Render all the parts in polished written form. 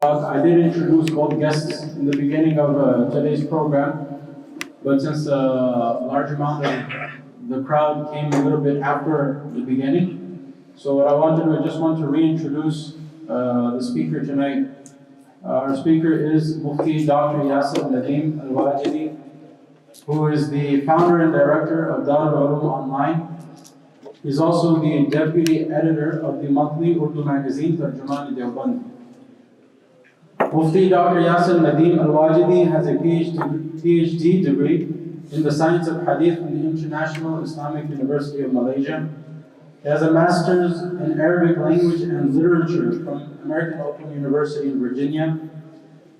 I did introduce both guests in the beginning of today's program, but since a large amount of the crowd came a little bit after the beginning, so what I wanted to just want to reintroduce the speaker tonight. Our speaker is Mufti Dr. Yasir Nadeem Al-Wajidi, who is the founder and director of Dawah Online. He's also the deputy editor of the monthly Urdu magazine Tarjuman Deoband. Mufti Dr. Yasir Nadeem Al-Wajidi has a PhD degree in the science of Hadith from the International Islamic University of Malaysia. He has a master's in Arabic language and literature from American Open University in Virginia.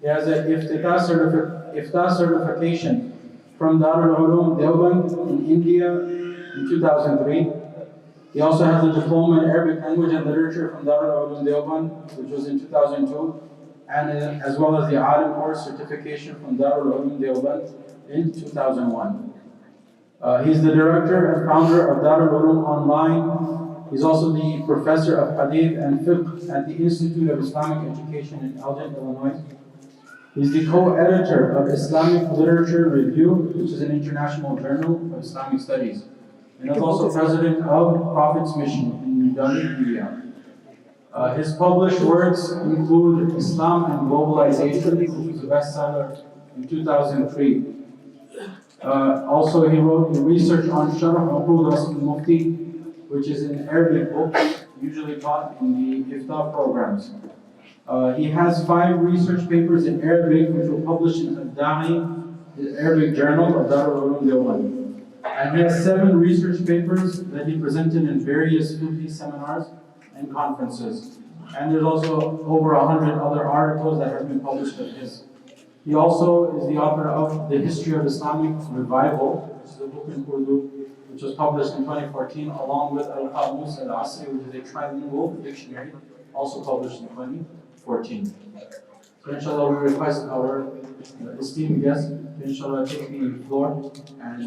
He has an Iftah certification from Darul Uloom Deoband in India in 2003. He also has a diploma in Arabic language and literature from Darul Uloom Deoband, which was in 2002, and as well as the Alim course certification from Darul Uloom Deoband in 2001. He's the director and founder of Darul Uloom Online. He's also the professor of Hadith and Fiqh at the Institute of Islamic Education in Elgin, Illinois. He's the co-editor of Islamic Literature Review, which is an international journal of Islamic studies, and is also president of Prophet's Mission in New Delhi, India. His published works include Islam and Globalization, which was a bestseller in 2003. Also, he wrote research on Sharh Uqul Rasul Mufti, which is an Arabic book usually taught in the Iftah programs. He has 5 research papers in Arabic, which were published in Al-Da'i, the Arabic journal of Darul Uloom Deoband. And he has 7 research papers that he presented in various fiqh seminars and conferences. And there's also over 100 other articles that have been published of his. He also is the author of The History of Islamic Revival, which is a book in Urdu, which was published in 2014, along with Al-Qamus Al-Asri, which is a trilingual dictionary, also published in 2014. So inshallah, we request our esteemed guest to inshallah take the floor and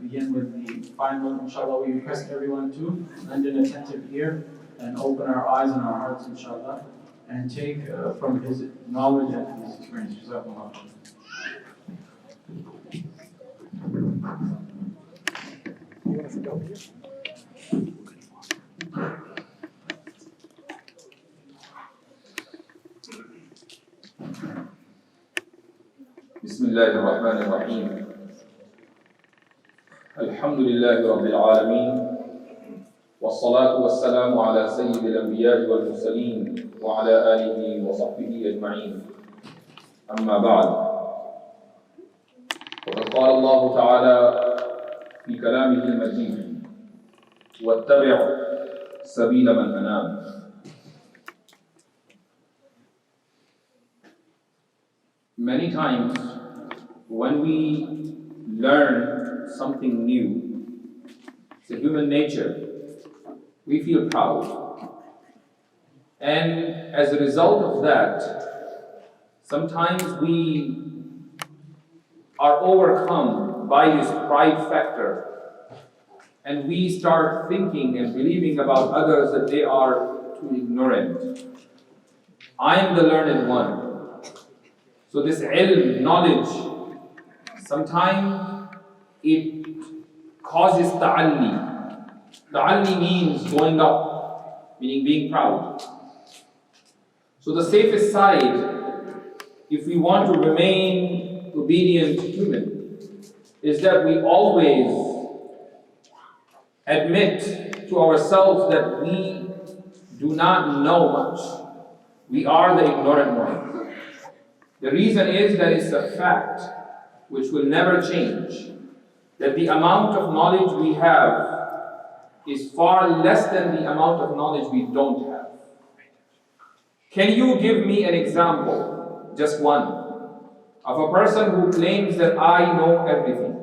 begin with the final. Inshallah, we request everyone to lend an attentive ear and open our eyes and our hearts, inshallah, and take from his knowledge and his experience. Jazakumullah. بسم الله الرحمن الرحيم الحمد لله رب العالمين والصلاة والسلام على سيد الأنبياء والمرسلين وعلى آله وصحبه أجمعين أما بعد وقد قال الله تعالى في كلامه المجيد واتبع سبيل من أناب. Many times when we learn something new, it's a human nature, we feel proud. And as a result of that, sometimes we are overcome by this pride factor, and we start thinking and believing about others that they are too ignorant. I am the learned one. So this ilm, knowledge, sometimes it causes ta'alli. Ta'alli means going up, meaning being proud. So the safest side, if we want to remain obedient human, is that we always admit to ourselves that we do not know much. We are the ignorant one. The reason is that it's a fact which will never change, that the amount of knowledge we have is far less than the amount of knowledge we don't have. Can you give me an example, just one, of a person who claims that I know everything?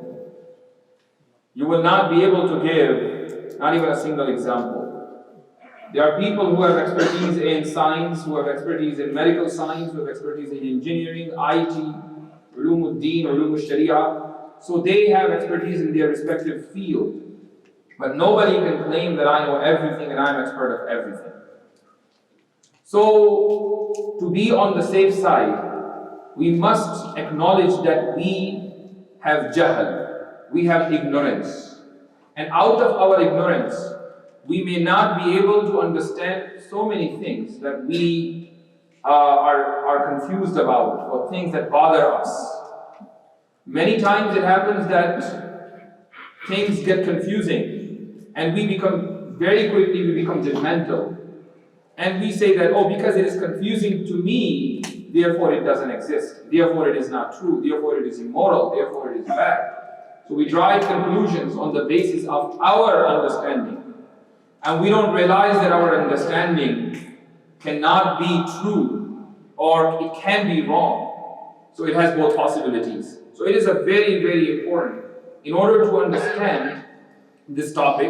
You will not be able to give not even a single example. There are people who have expertise in science, who have expertise in medical science, who have expertise in engineering, IT, ulumuddin, sharia. So they have expertise in their respective field. But nobody can claim that I know everything and I'm expert of everything. So, to be on the safe side, we must acknowledge that we have jahl, we have ignorance. And out of our ignorance, we may not be able to understand so many things that we are confused about, or things that bother us. Many times it happens that things get confusing and we become, very quickly we become judgmental. And we say that, oh, because it is confusing to me, therefore it doesn't exist. Therefore it is not true. Therefore it is immoral. Therefore it is bad. So we drive conclusions on the basis of our understanding. And we don't realize that our understanding cannot be true, or it can be wrong. So it has both possibilities. So it is a very, very important, in order to understand this topic,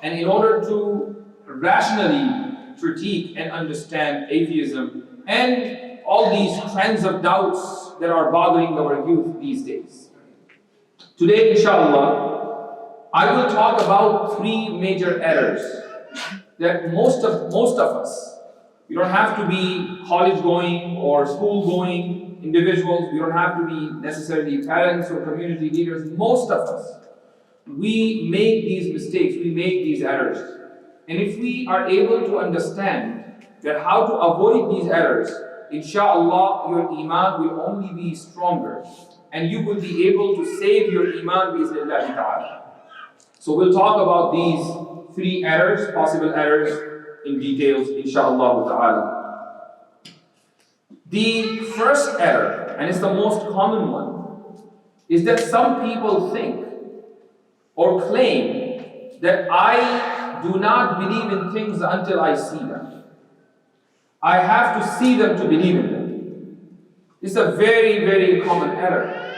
and in order to rationally critique and understand atheism and all these trends of doubts that are bothering our youth these days. Today, inshallah, I will talk about three major errors that most of us, you don't have to be college going or school going individuals, we don't have to be necessarily parents or community leaders, most of us, we make these mistakes, we make these errors. And if we are able to understand that how to avoid these errors, inshallah, your iman will only be stronger, and you will be able to save your iman bi'iznillahi ta'ala. So we'll talk about these three errors, possible errors, in details, inshallah ta'ala. The first error, and it's the most common one, is that some people think or claim that I do not believe in things until I see them. I have to see them to believe in them. It's a very, very common error.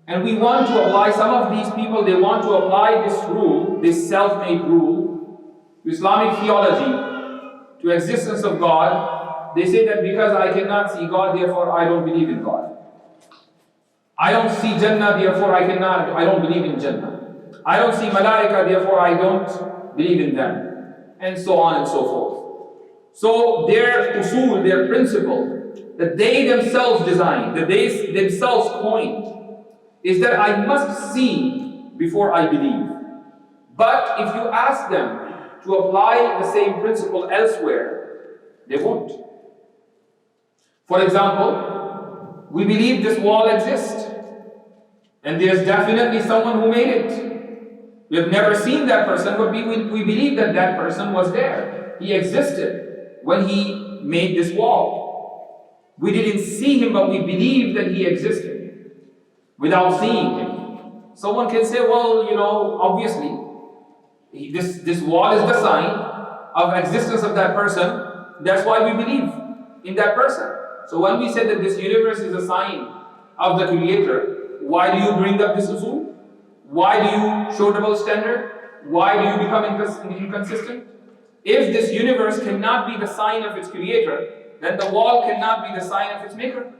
And we want to apply, some of these people, they want to apply this rule, this self-made rule, to Islamic theology, to existence of God. They say that because I cannot see God, therefore I don't believe in God. I don't see Jannah, therefore I don't believe in Jannah. I don't see Malaika, therefore I don't believe in them, and so on and so forth. So their usul, their principle, that they themselves designed, that they themselves coined, is that I must see before I believe. But if you ask them to apply the same principle elsewhere, they won't. For example, we believe this wall exists, and there's definitely someone who made it. We have never seen that person, but we believe that that person was there. He existed when he made this wall. We didn't see him, but we believe that he existed without seeing him. Someone can say, well, obviously, this wall is the sign of existence of that person. That's why we believe in that person. So when we say that this universe is a sign of the Creator, why do you bring up this usul? Why do you show double standard? Why do you become inconsistent? If this universe cannot be the sign of its creator, then the wall cannot be the sign of its maker.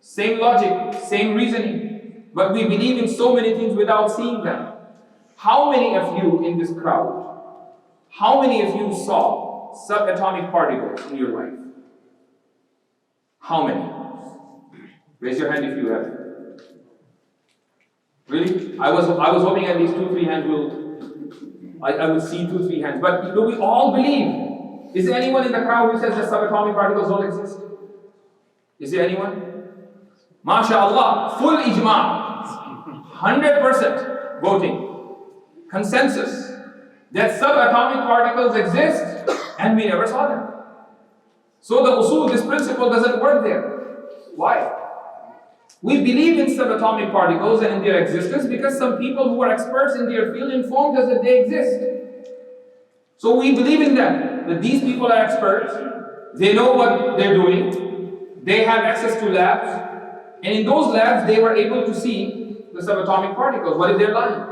Same logic, same reasoning. But we believe in so many things without seeing them. How many of you in this crowd, how many of you saw subatomic particles in your life? How many? Raise your hand if you have. Really? I was hoping at least 2-3 hands I will see 2-3 hands. But do we all believe? Is there anyone in the crowd who says that subatomic particles don't exist? Is there anyone? MashaAllah, full ijma', 100% voting, consensus that subatomic particles exist and we never saw them. So the usul, this principle doesn't work there. Why? We believe in subatomic particles and in their existence because some people who are experts in their field informed us that they exist. So we believe in them, that these people are experts, they know what they're doing, they have access to labs, and in those labs they were able to see the subatomic particles. What if they're lying?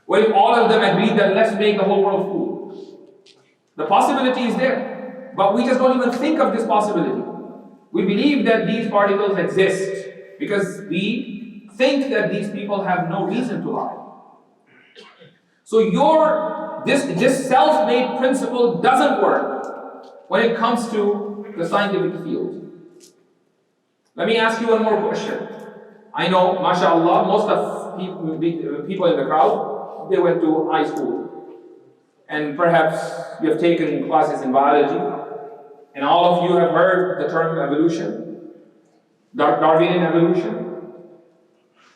What if all of them agreed that let's make the whole world fool? The possibility is there, but we just don't even think of this possibility. We believe that these particles exist because we think that these people have no reason to lie. So this self-made principle doesn't work. when it comes to the scientific field. Let me ask you one more question. I know, mashallah, most of people in the crowd, they went to high school. And perhaps you have taken classes in biology, and all of you have heard the term evolution, Darwinian evolution.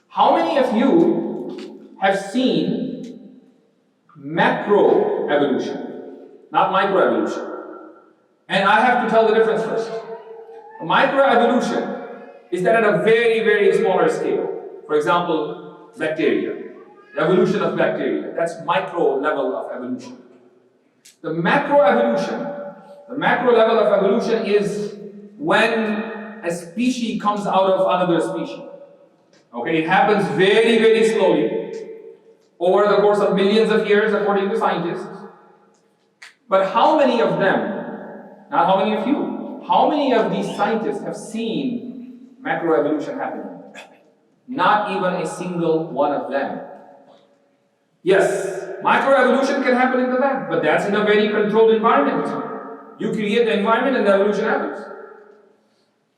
How many of you have seen macro evolution, not microevolution? And I have to tell the difference first. Microevolution is that at a very, very smaller scale. For example, bacteria, the evolution of bacteria, that's micro level of evolution. The macro level of evolution is when a species comes out of another species. Okay, it happens very, very slowly over the course of millions of years, according to scientists. But how many of them, not how many of you, how many of these scientists have seen macroevolution happening? Not even a single one of them. Yes, microevolution can happen in the lab, but that's in a very controlled environment. You create the environment and the evolution happens.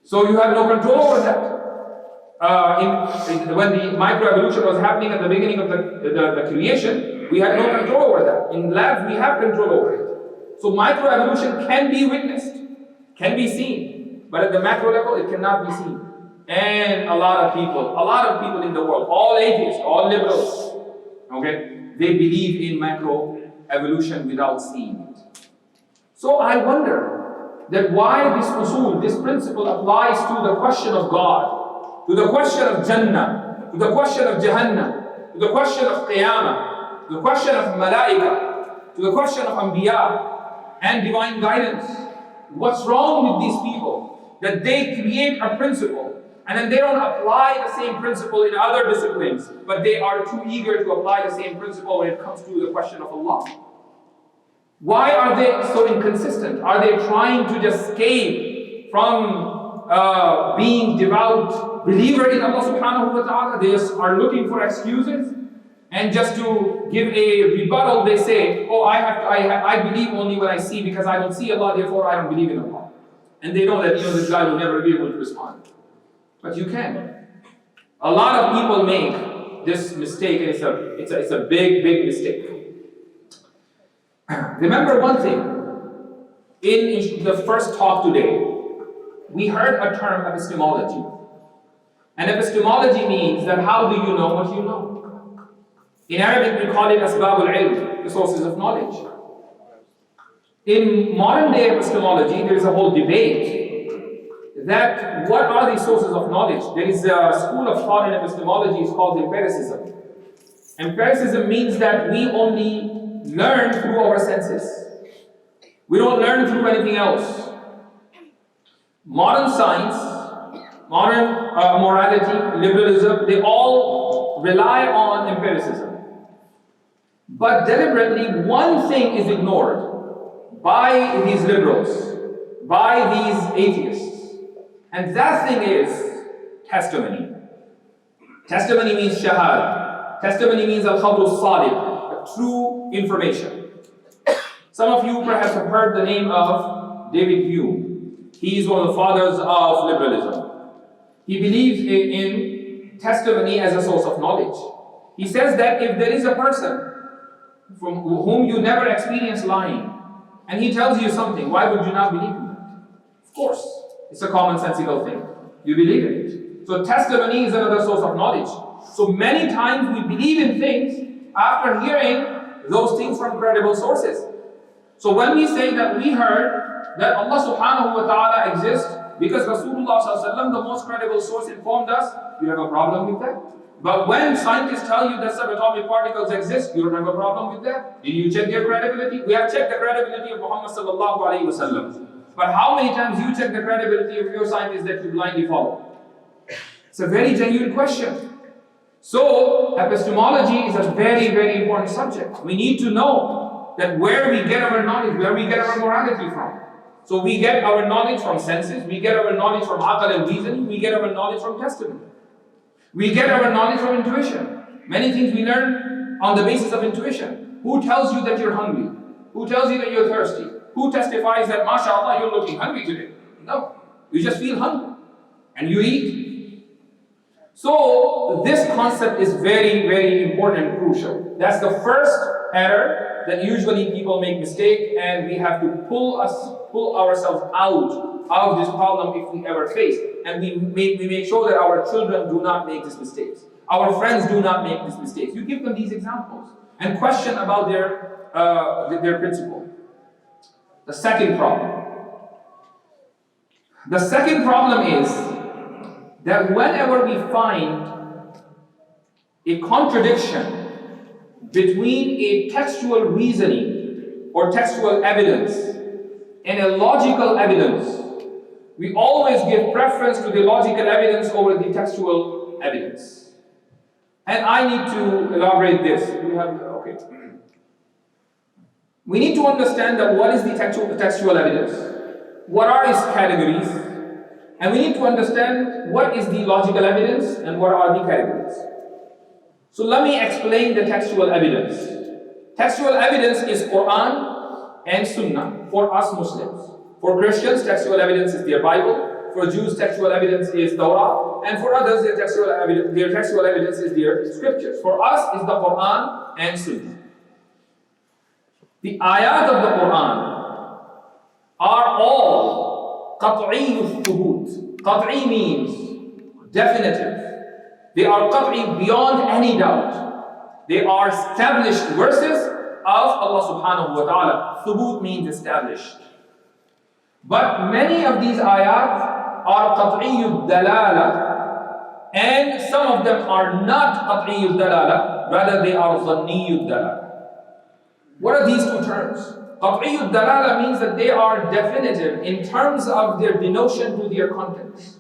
So you have no control over that. When the microevolution was happening at the beginning of the creation, we had no control over that. In labs, we have control over it. So microevolution can be witnessed, can be seen, but at the macro level, it cannot be seen. And a lot of people in the world, all atheists, all liberals, okay, they believe in macroevolution without seeing it. So I wonder that why this usul, this principle applies to the question of God, to the question of Jannah, to the question of Jahannam, to the question of Qiyamah, to the question of Malaika, to the question of Anbiya and divine guidance. What's wrong with these people? That they create a principle and then they don't apply the same principle in other disciplines, but they are too eager to apply the same principle when it comes to the question of Allah. Why are they so inconsistent? Are they trying to just escape from being devout believer in Allah subhanahu wa ta'ala? They just are looking for excuses, and just to give a rebuttal, they say, oh, I believe only when I see, because I don't see Allah, therefore I don't believe in Allah. And they know that this guy will never be able to respond. But you can. A lot of people make this mistake, and it's a big, big mistake. Remember one thing. In the first talk today, we heard a term, epistemology. And epistemology means that how do you know what you know? In Arabic, we call it asbabul ilm, the sources of knowledge. In modern day epistemology, there is a whole debate that what are the sources of knowledge? There is a school of thought in epistemology, it's called empiricism. Empiricism means that we only learn through our senses. We don't learn through anything else. Modern science, modern morality, liberalism, they all rely on empiricism. But deliberately, one thing is ignored by these liberals, by these atheists. And that thing is testimony. Testimony means shahada. Testimony means al-khabr al-sadiq, true information. Some of you perhaps have heard the name of David Hume. He is one of the fathers of liberalism. He believes in testimony as a source of knowledge. He says that if there is a person from whom you never experience lying, and he tells you something, why would you not believe in that? Of course. It's a commonsensical thing. You believe in it. So testimony is another source of knowledge. So many times we believe in things after hearing those things from credible sources. So when we say that we heard that Allah subhanahu wa ta'ala exists because Rasulullah sallallahu alaihi wasallam, the most credible source, informed us, you have a problem with that? But when scientists tell you that subatomic particles exist, you don't have a problem with that? Did you check their credibility? We have checked the credibility of Muhammad sallallahu alaihi wasallam. But how many times you check the credibility of your scientists that you blindly follow? It's a very genuine question. So, epistemology is a very, very important subject. We need to know that where we get our knowledge, where we get our morality from. So we get our knowledge from senses, we get our knowledge from aql and reasoning, we get our knowledge from testimony. We get our knowledge from intuition. Many things we learn on the basis of intuition. Who tells you that you're hungry? Who tells you that you're thirsty? Who testifies that, mashallah, you're looking hungry today? No. You just feel hungry and you eat. So this concept is very, very important and crucial. That's the first error that usually people make mistake, and we have to pull ourselves out of this problem if we ever face. And we make sure that our children do not make these mistakes. Our friends do not make these mistakes. You give them these examples and question about their principle. The second problem. The second problem is that whenever we find a contradiction between a textual reasoning or textual evidence and a logical evidence, we always give preference to the logical evidence over the textual evidence. And I need to elaborate this. We need to understand that what is the textual evidence, what are its categories, and we need to understand what is the logical evidence and what are the categories. So let me explain the textual evidence. Textual evidence is Quran and Sunnah for us Muslims. For Christians, textual evidence is their Bible. For Jews, textual evidence is Dawah. And for others, their textual evidence is their scriptures. For us, is the Quran and Sunnah. The ayat of the Quran are all qat'i thubut. Qat'i means definitive. They are qat'i beyond any doubt. They are established verses of Allah subhanahu wa ta'ala. Thubut means established. But many of these ayat are qat'i dalala, and some of them are not qat'i dalala, rather they are zanni dalala. What are these two terms? Qat'i dalala means that they are definitive in terms of their denotion to their contents.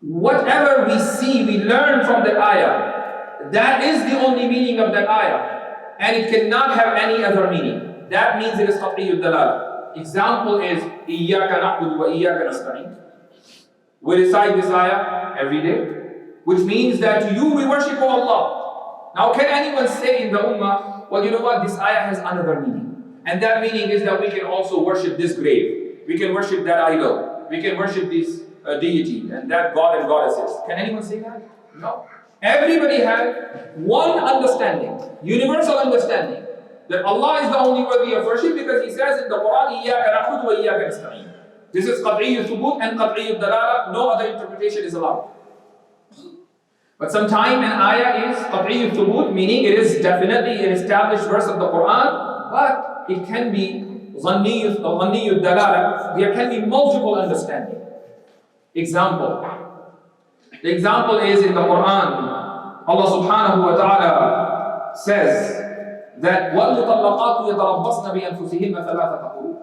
Whatever we see, we learn from that ayah, that is the only meaning of that ayah, and it cannot have any other meaning. That means it is qat'i dalala. Example is Iyyaka na'budu wa iyyaka nasta'in. We recite this ayah every day, which means that to you we worship Allah. Now, can anyone say in the ummah, well, you know what, this ayah has another meaning, and that meaning is that we can also worship this grave, we can worship that idol, we can worship this deity and that god and goddesses? Can anyone say that? No. Everybody has one understanding, universal understanding, that Allah is the only worthy of worship, because He says in the Quran, Iyyaka na'budu wa iyyaka nasta'in. This is qat'i thubut and qat'i dalala. No other interpretation is allowed. But sometimes an ayah is qat'i thubut, meaning it is definitely an established verse of the Quran, but it can be zanni dalala. There can be multiple understanding. Example. The example is in the Quran. Allah subhanahu wa ta'ala says that وَالْمُطَلَّقَاتُ يَتَرَبَّصْنَ بِأَنفُسِهِنَّ ثَلَاثَةَ قُرُوءٍ.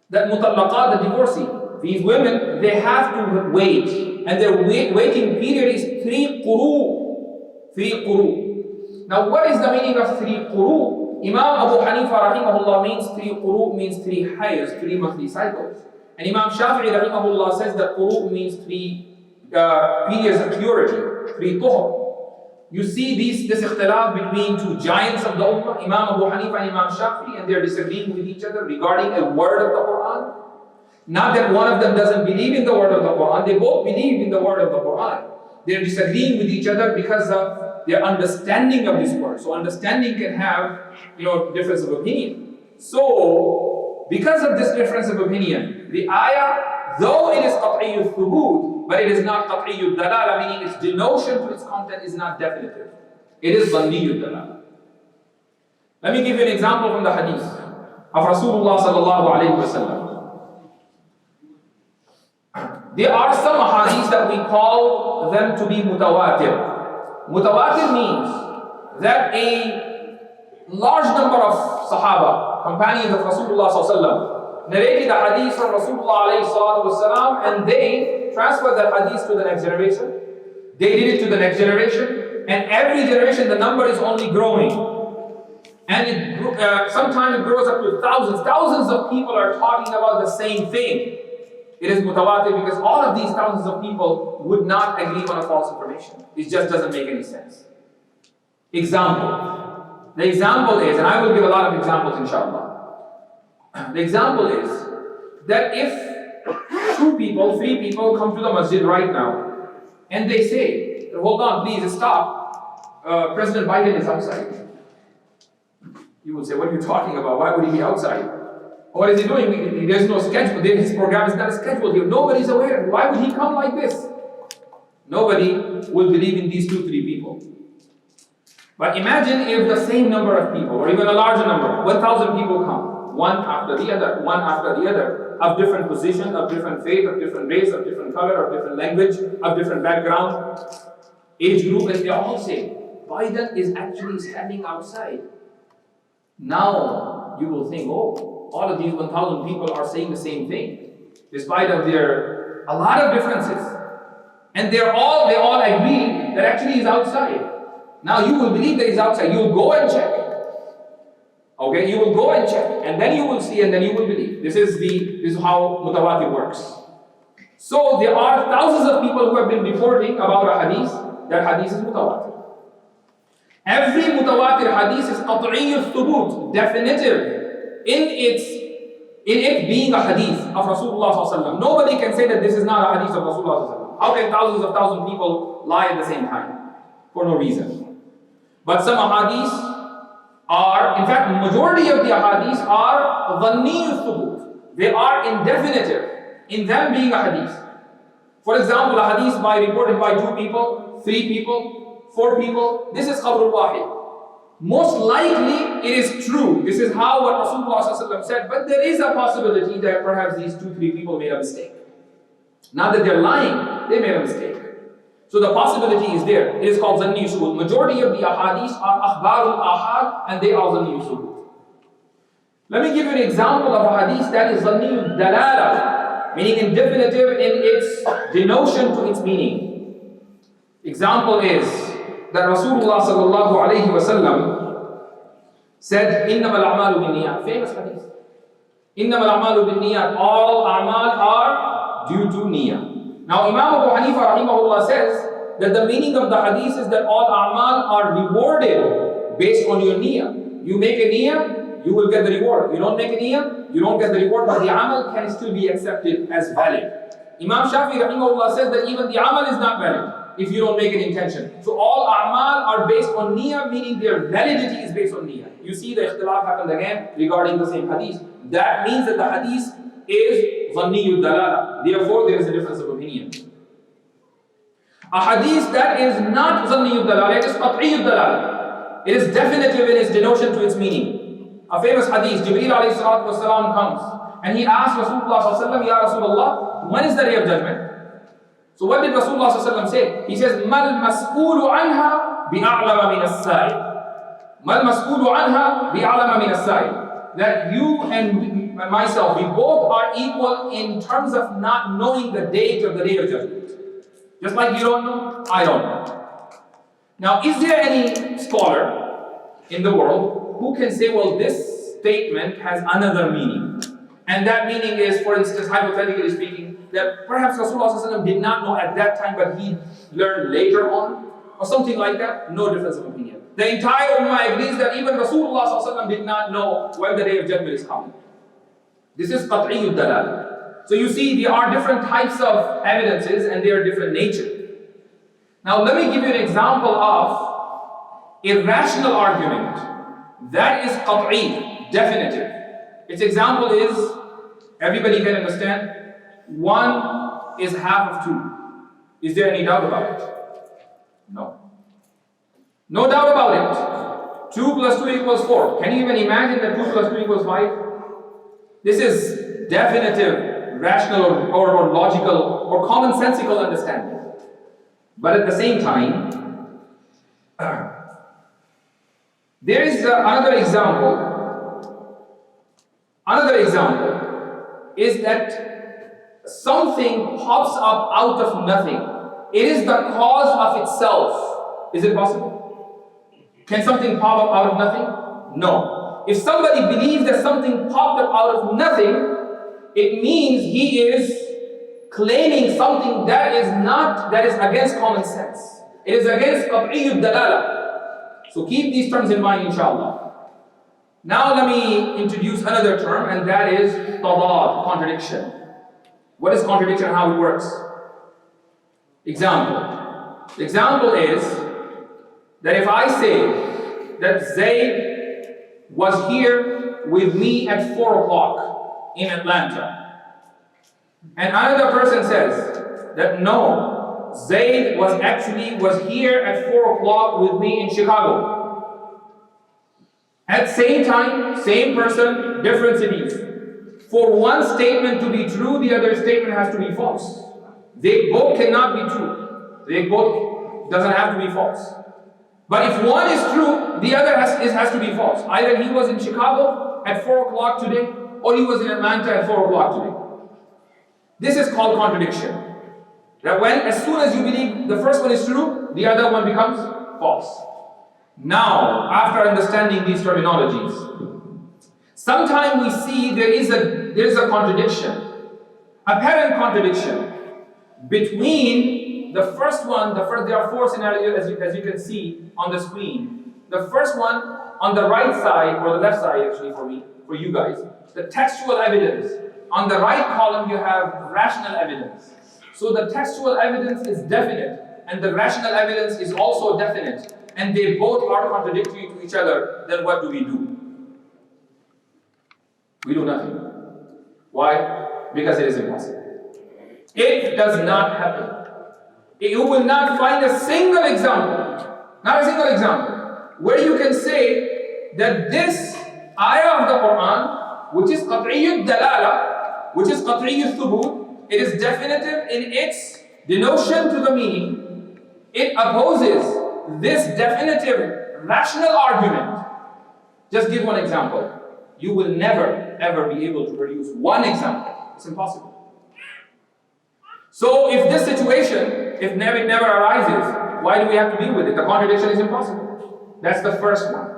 That mutallaqat, the divorcee, these women, they have to wait, and their waiting period is 3 quru. 3 quru. Now, what is the meaning of 3 quru? Imam Abu Hanifa rahimahullah means 3 quru means 3 hayz, 3 monthly cycles. And Imam Shafi'i rahimahullah says that quru means 3 periods of purity, 3 tuhur. You see this ikhtilaf between two giants of the ummah, Imam Abu Hanifa and Imam Shafi'i, and they're disagreeing with each other regarding a word of the Quran. Not that one of them doesn't believe in the word of the Quran, they both believe in the word of the Quran. They're disagreeing with each other because of their understanding of this word. So understanding can have, difference of opinion. So, because of this difference of opinion, the ayah, though it is qat'i thubut, but it is not qat'i dalala, meaning its denotion to its content is not definitive. It is zanni dalala. Let me give you an example from the hadith of Rasulullah sallallahu alayhi wa sallam. There are some hadiths that we call them to be mutawatir. Mutawatir means that a large number of Sahaba, companions of Rasulullah sallallahu alayhi wa sallam, narrated the hadith from Rasulullah alayhi salatu wasalam, and they transferred that hadith to the next generation. They did it to the next generation, and every generation the number is only growing. And sometimes it grows up to thousands of people are talking about the same thing. It is mutawatir because all of these thousands of people would not agree on a false information. It just doesn't make any sense. Example. The example is, and I will give a lot of examples inshallah. The example is that if 2 people, 3 people come to the masjid right now and they say, hold on, please stop. President Biden is outside. You will say, what are you talking about? Why would he be outside? What is he doing? There's no schedule. His program is not scheduled here. Nobody's aware. Why would he come like this? Nobody will believe in these 2, 3 people. But imagine if the same number of people, or even a larger number, 1,000 people come, one after the other, of different position, of different faith, of different race, of different color, of different language, of different background, age group, and they all say, Biden is actually standing outside. Now you will think, oh, all of these 1,000 people are saying the same thing, despite of their a lot of differences, and they all agree that actually he's outside. Now you will believe that he's outside. You will go and check. Okay, you will go and check, and then you will see, and then you will believe. This is how mutawatir works. So there are thousands of people who have been reporting about a hadith. That hadith is mutawatir. Every mutawatir hadith is qat'iyyul thubut, definitive in it being a hadith of Rasulullah sallallahu alaihi wasallam. Nobody can say that this is not a hadith of Rasulullah sallallahu alaihi wasallam. How can thousands of people lie at the same time for no reason? But some ahadith are, in fact, majority of the ahadith are dhanniyyul thubut. They are indefinitive in them being a hadith. For example, a hadith reported by 2 people, 3 people, 4 people. This is khabrul wahid. Most likely it is true. This is how what Rasulullah ﷺ said, but there is a possibility that perhaps these 2, 3 people made a mistake. Not that they're lying, they made a mistake. So the possibility is there. It is called zanni shubut. Majority of the ahadith are akhbarul ahad, and they are zanni shubut. Let me give you an example of a hadith that is zanni dalala, meaning indefinitive in its denotion to its meaning. Example is that Rasulullah sallallahu alayhi wasallam said, "Innamal a'malu binniyat." Famous hadith. Innamal a'malu binniyat. All a'mal are due to niyyah. Now Imam Abu Hanifa rahimahullah says that the meaning of the hadith is that all a'mal are rewarded based on your niyyah. You make a niyyah, you will get the reward. You don't make a niyyah, you don't get the reward, but the amal can still be accepted as valid. Imam Shafi rahimahullah says that even the amal is not valid if you don't make an intention. So all a'mal are based on niyyah, meaning their validity is based on niyyah. You see the ikhtilaf happened again regarding the same hadith. That means that the hadith is dhanniyyud dalala. Therefore, there is a difference of opinion. A hadith that is not dhanniyyud dalala, it is qat'iyyud dalala. It is definitive in its denotion to its meaning. A famous hadith, Jibreel alayhi salatu wasalam comes and he asks Rasulullah sallallahu alaihi wasallam, Ya Rasulullah, when is the day of judgment? So what did Rasulullah sallallahu alaihi wasallam say? He says, Mal mas'ulu anha bi'a'lama min as-sa'il. Mal mas'ulu anha bi'a'lama min as-sa'il. That you and myself, we both are equal in terms of not knowing the date of the day of judgment. Just like you don't know, I don't know. Now, is there any scholar in the world who can say, well, this statement has another meaning? And that meaning is, for instance, hypothetically speaking, that perhaps Rasulullah ﷺ did not know at that time, but he learned later on, or something like that? No difference of opinion. The entire Ummah agrees that even Rasulullah ﷺ did not know when the day of judgment is coming. This is qat'iyyud dalal. So you see, there are different types of evidences and they are different nature. Now let me give you an example of irrational argument. That is qat'i, definitive. Its example is, everybody can understand, 1 is half of 2. Is there any doubt about it? No. No doubt about it. 2 plus 2 equals 4. Can you even imagine that 2 plus 2 equals 5? This is definitive, rational or logical or commonsensical understanding. But at the same time, there is another example. Another example is that something pops up out of nothing. It is the cause of itself. Is it possible? Can something pop up out of nothing? No. If somebody believes that something popped up out of nothing, it means he is claiming something that is against common sense. It is against qat'iyyud dalala. So keep these terms in mind, inshallah. Now let me introduce another term, and that is tadad, contradiction. What is contradiction and how it works? Example. The example is that if I say that Zayd was here with me at 4 o'clock in Atlanta, and another person says that no, Zayd was here at 4 o'clock with me in Chicago. At same time, same person, different cities. For one statement to be true, the other statement has to be false. They both cannot be true. They both doesn't have to be false. But if one is true, the other has to be false. Either he was in Chicago at 4 o'clock today, or he was in Atlanta at 4 o'clock today. This is called contradiction. That as soon as you believe the first one is true, the other one becomes false. Now, after understanding these terminologies, sometimes we see there is a contradiction, apparent contradiction between the first one. There are 4 scenarios as you can see on the screen. The first one on the right side, or the left side actually for you guys, the textual evidence. On the right column you have rational evidence. So the textual evidence is definite and the rational evidence is also definite, and they both are contradictory to each other. Then what do? We do nothing. Why? Because it is impossible. It does not happen. You will not find a single example, not a single example, where you can say that this ayah of the Quran, which is qat'iyyud dalala, which is qat'iyyud thubut, it is definitive in its denotion to the meaning. It opposes this definitive rational argument. Just give one example. You will never ever be able to produce one example. It's impossible. So if this situation, if it never arises, why do we have to deal with it? The contradiction is impossible. That's the first one.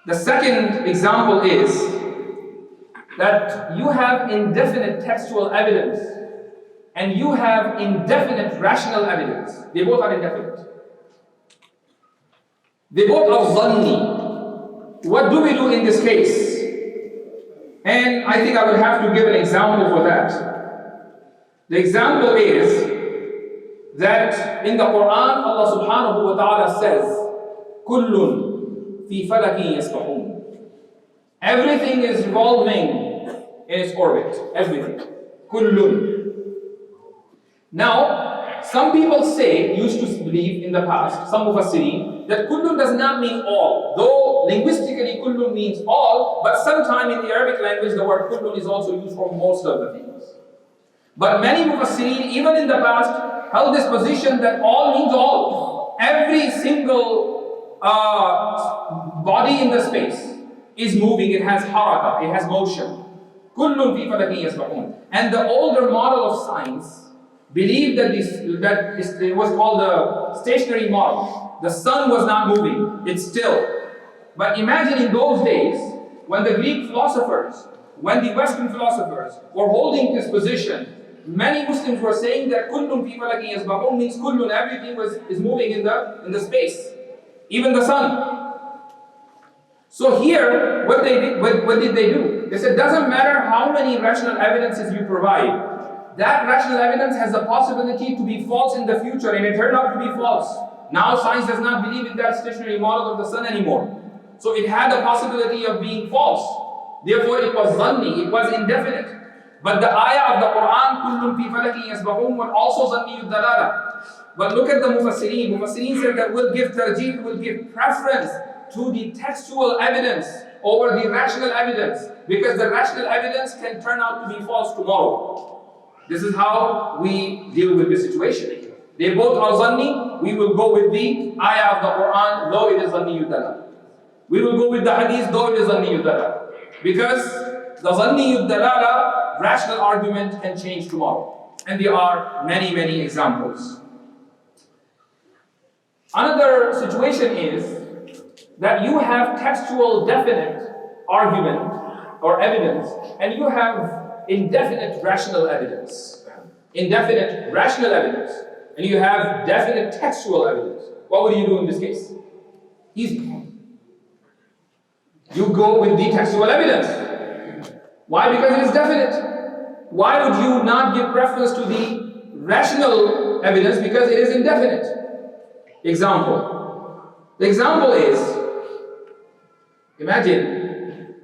The second example is that you have indefinite textual evidence and you have indefinite rational evidence. They both are indefinite. They both are zanni. What do we do in this case? And I think I will have to give an example for that. The example is that in the Quran, Allah subhanahu wa ta'ala says, Kullun fi falakin yasbahun. Everything is revolving in its orbit. Everything. Kullun. Now, some people used to believe in the past, some mufassirin, that kullun does not mean all. Though linguistically kullun means all, but sometime in the Arabic language the word kullun is also used for most of the things. But many mufassirin, even in the past, held this position that all means all. Every single body in the space is moving, it has haraka, it has motion. Kullun fi falakin yasbahun. And the older model of science believed that it was called the stationary model. The sun was not moving, it's still. But imagine in those days, when the Greek philosophers, when the Western philosophers were holding this position, many Muslims were saying that kullun fi falakin yasbahun means kullun, everything is moving in the space, even the sun. So here, what did they do? They said, doesn't matter how many rational evidences you provide, that rational evidence has the possibility to be false in the future, and it turned out to be false. Now science does not believe in that stationary model of the sun anymore. So it had the possibility of being false. Therefore it was zanni, it was indefinite. But the ayah of the Quran, kullun fi falakin yasbahun, were also zanniyud dalala. But look at the mufassirin. Mufassirin said that we'll give tarjih, we'll give preference to the textual evidence over the rational evidence, because the rational evidence can turn out to be false tomorrow. This is how we deal with this situation. They both are zanni. We will go with the ayah of the Quran, though it is zanni yudala. We will go with the hadith, though it is zanni yudala. Because the zanni yudala rational argument can change tomorrow. And there are many, many examples. Another situation is that you have textual definite argument or evidence, and you have indefinite rational evidence. Indefinite rational evidence. And you have definite textual evidence. What would you do in this case? Easy. You go with the textual evidence. Why? Because it is definite. Why would you not give preference to the rational evidence? Because it is indefinite. Example. The example is, imagine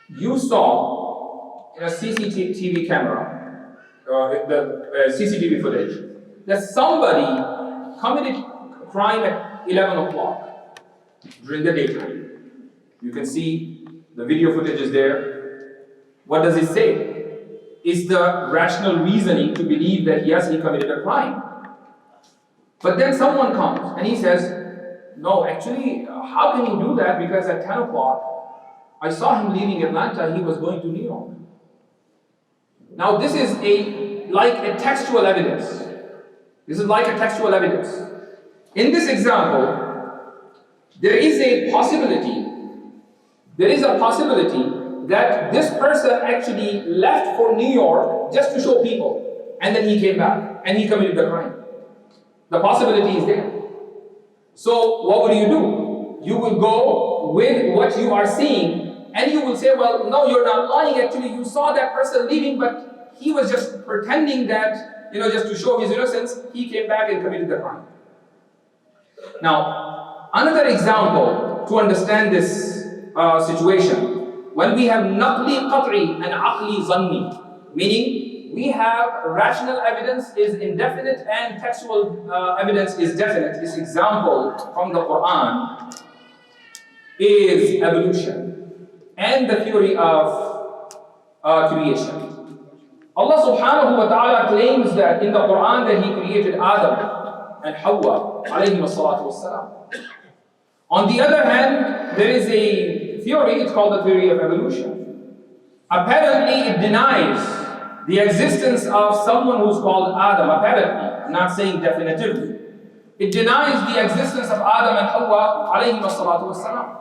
you saw in a CCTV camera, the CCTV footage, that somebody committed a crime at 11 o'clock during the daytime. You can see the video footage is there. What does it say? Is the rational reasoning to believe that yes, he committed a crime. But then someone comes and he says, no, actually, how can you do that? Because at 10 o'clock, I saw him leaving Atlanta, he was going to New York. Now this is like a textual evidence. This is like a textual evidence. In this example, there is a possibility that this person actually left for New York just to show people, and then he came back and he committed the crime. The possibility is there. So what will you do? You will go with what you are seeing, and you will say, well, no, you're not lying. Actually, you saw that person leaving, but he was just pretending that, just to show his innocence, he came back and committed the crime. Now, another example to understand this situation, when we have naqli qat'i and aqli zanni, meaning we have rational evidence is indefinite and textual evidence is definite. This example from the Quran is evolution and the theory of creation. Allah subhanahu wa ta'ala claims that in the Quran that He created Adam and Hawa alayhi wassalatu wassalam. On the other hand, there is a theory, it's called the theory of evolution. Apparently, it denies the existence of someone who's called Adam. Apparently, I'm not saying definitively. It denies the existence of Adam and Hawa alayhi wassalatu wassalam.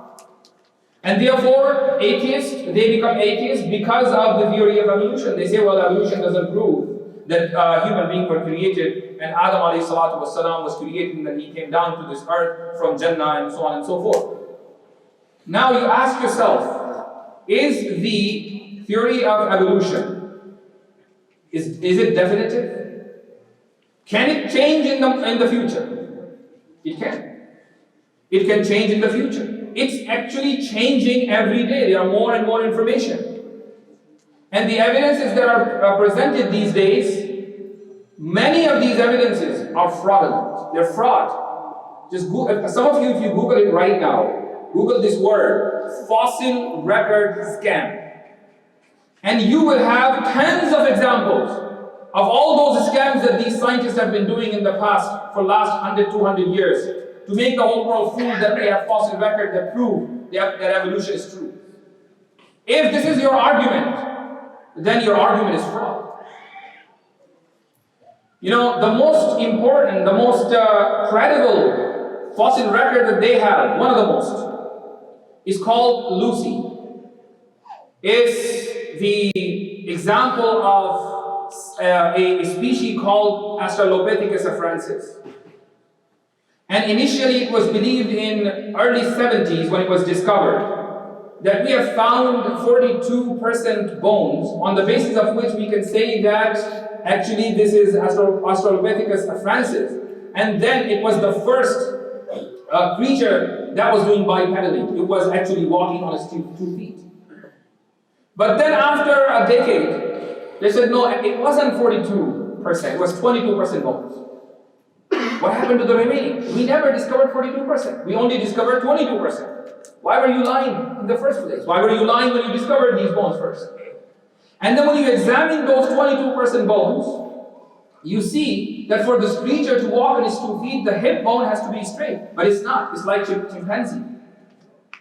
And therefore, atheists, they become atheists because of the theory of evolution. They say, well, evolution doesn't prove that human beings were created and Adam alayhi salatu wasalam was created and then he came down to this earth from Jannah and so on and so forth. Now you ask yourself, is the theory of evolution, is it definitive? Can it change in the future? It can. It can change in the future. It's actually changing every day. There are more and more information. And the evidences that are presented these days, many of these evidences are fraudulent. They're fraud. Just Google, some of you, if you Google it right now, Google this word, fossil record scam. And you will have tens of examples of all those scams that these scientists have been doing in the past for the last 100, 200 years to make the whole world fool that they have fossil records that prove that evolution is true. If this is your argument, then your argument is fraud. The most important, the most credible fossil record that they have, one of the most, is called Lucy. It's the example of a species called Australopithecus afrensis. And initially it was believed in early 70s when it was discovered that we have found 42% bones, on the basis of which we can say that actually this is Australopithecus afrensis. And then it was the first creature that was doing bipedally. It was actually walking on its 2 feet. But then after a decade, they said, no, it wasn't 42%, it was 22% bones. What happened to the remaining? We never discovered 42%. We only discovered 22%. Why were you lying in the first place? Why were you lying when you discovered these bones first? And then when you examine those 22% bones, you see that for this creature to walk on its 2 feet, the hip bone has to be straight. But it's not. It's like chimpanzee.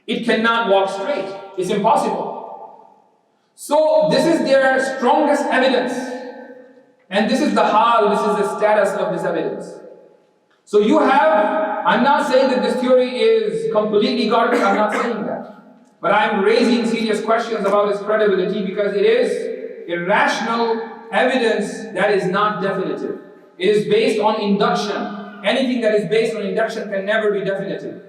It cannot walk straight. It's impossible. So this is their strongest evidence. And this is the hal, this is the status of this evidence. So you have, I'm not saying that this theory is completely garbage, I'm not saying that. But I'm raising serious questions about its credibility because it is irrational evidence that is not definitive. It is based on induction. Anything that is based on induction can never be definitive.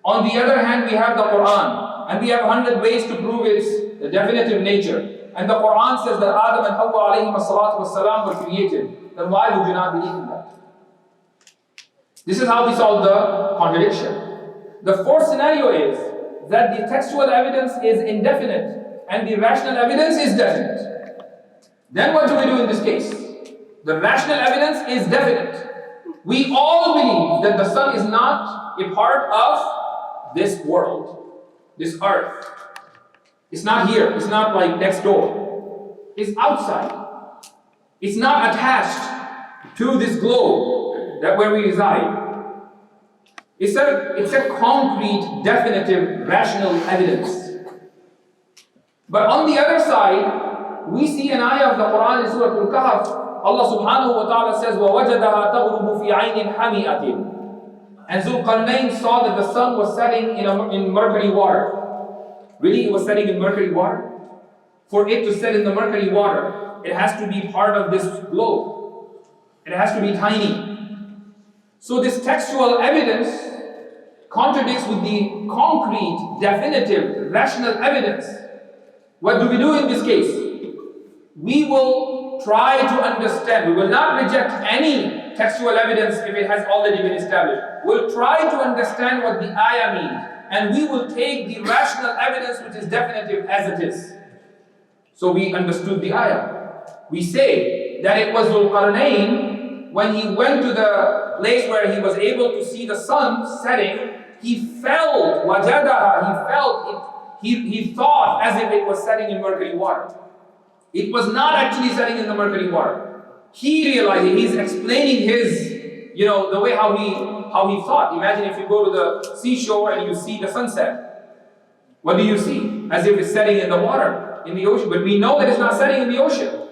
On the other hand, we have the Quran, and we have 100 ways to prove its definitive nature. And the Quran says that Adam and Hawa alayhim as-salatu was-salam were created. Then why would you not believe in that? This is how we solve the contradiction. The fourth scenario is that the textual evidence is indefinite and the rational evidence is definite. Then what do we do in this case? The rational evidence is definite. We all believe that the sun is not a part of this world, this earth. It's not here, it's not like next door. It's outside. It's not attached to this globe that where we reside. It's a concrete, definitive, rational evidence. But on the other side, we see an ayah of the Quran in Surah Al-Kahf. Allah subhanahu wa ta'ala says, وَوَجَدَهَا تَغْرُبُ فِي عَيْنٍ حَمِئَةٍ. And Zulqarnain saw that the sun was setting in murky water. Really, it was setting in murky water? For it to set in the murky water, it has to be part of this globe. It has to be tiny. So this textual evidence contradicts with the concrete, definitive, rational evidence. What do we do in this case? We will try to understand. We will not reject any textual evidence if it has already been established. We'll try to understand what the ayah means. And we will take the rational evidence which is definitive as it is. So we understood the ayah. We say that it was Zulqarnain, when he went to the place where he was able to see the sun setting, he felt, wajadaha, he felt it, he thought as if it was setting in murky water. It was not actually setting in the murky water. He realized it. He's explaining his, the way how he thought. Imagine if you go to the seashore and you see the sunset. What do you see? As if it's setting in the water, in the ocean. But we know that it's not setting in the ocean.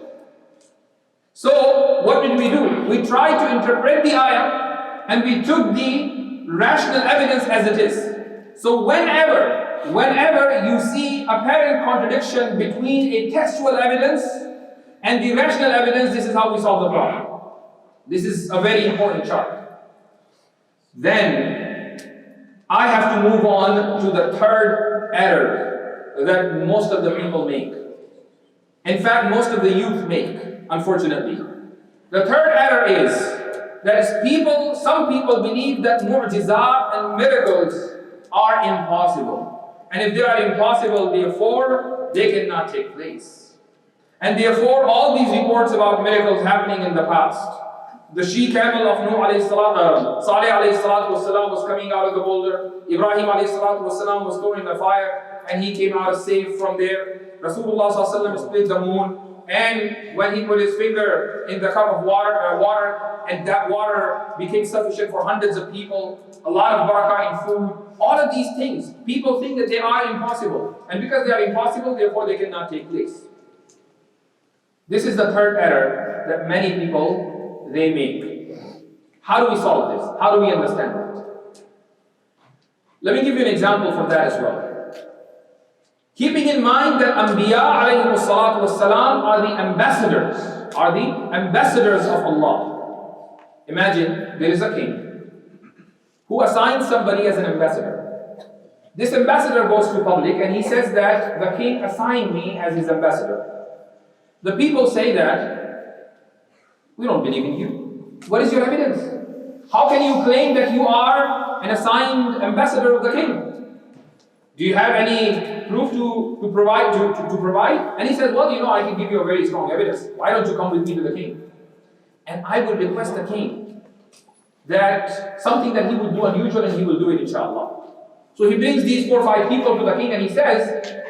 So, what did we do? We tried to interpret the ayah and we took the rational evidence as it is. So whenever you see apparent contradiction between a textual evidence and the rational evidence, this is how we solve the problem. This is a very important chart. Then, I have to move on to the third error that most of the people make. In fact, most of the youth make, unfortunately. The third error is that some people believe that mu'jizat and miracles are impossible. And if they are impossible, therefore, they cannot take place. And therefore, all these reports about miracles happening in the past. The she-camel of Salih alayhi salatu was coming out of the boulder. Ibrahim alayhi salatu was thrown in the fire and he came out safe from there. Rasulullah split the moon, and when he put his finger in the cup of water, and that water became sufficient for hundreds of people, a lot of barakah in food. All of these things, people think that they are impossible. And because they are impossible, therefore they cannot take place. This is the third error that many people, they make. How do we solve this? How do we understand that? Let me give you an example for that as well. Keeping in mind that Anbiya alayhi salatu wassalam are the ambassadors of Allah. Imagine there is a king who assigns somebody as an ambassador. This ambassador goes to public and he says that the king assigned me as his ambassador. The people say that we don't believe in you. What is your evidence? How can you claim that you are an assigned ambassador of the king? Do you have any proof to provide? And he says, well, I can give you a very strong evidence. Why don't you come with me to the king? And I would request the king that something that he would do unusual, and he will do it, inshallah. So he brings these 4 or 5 people to the king and he says,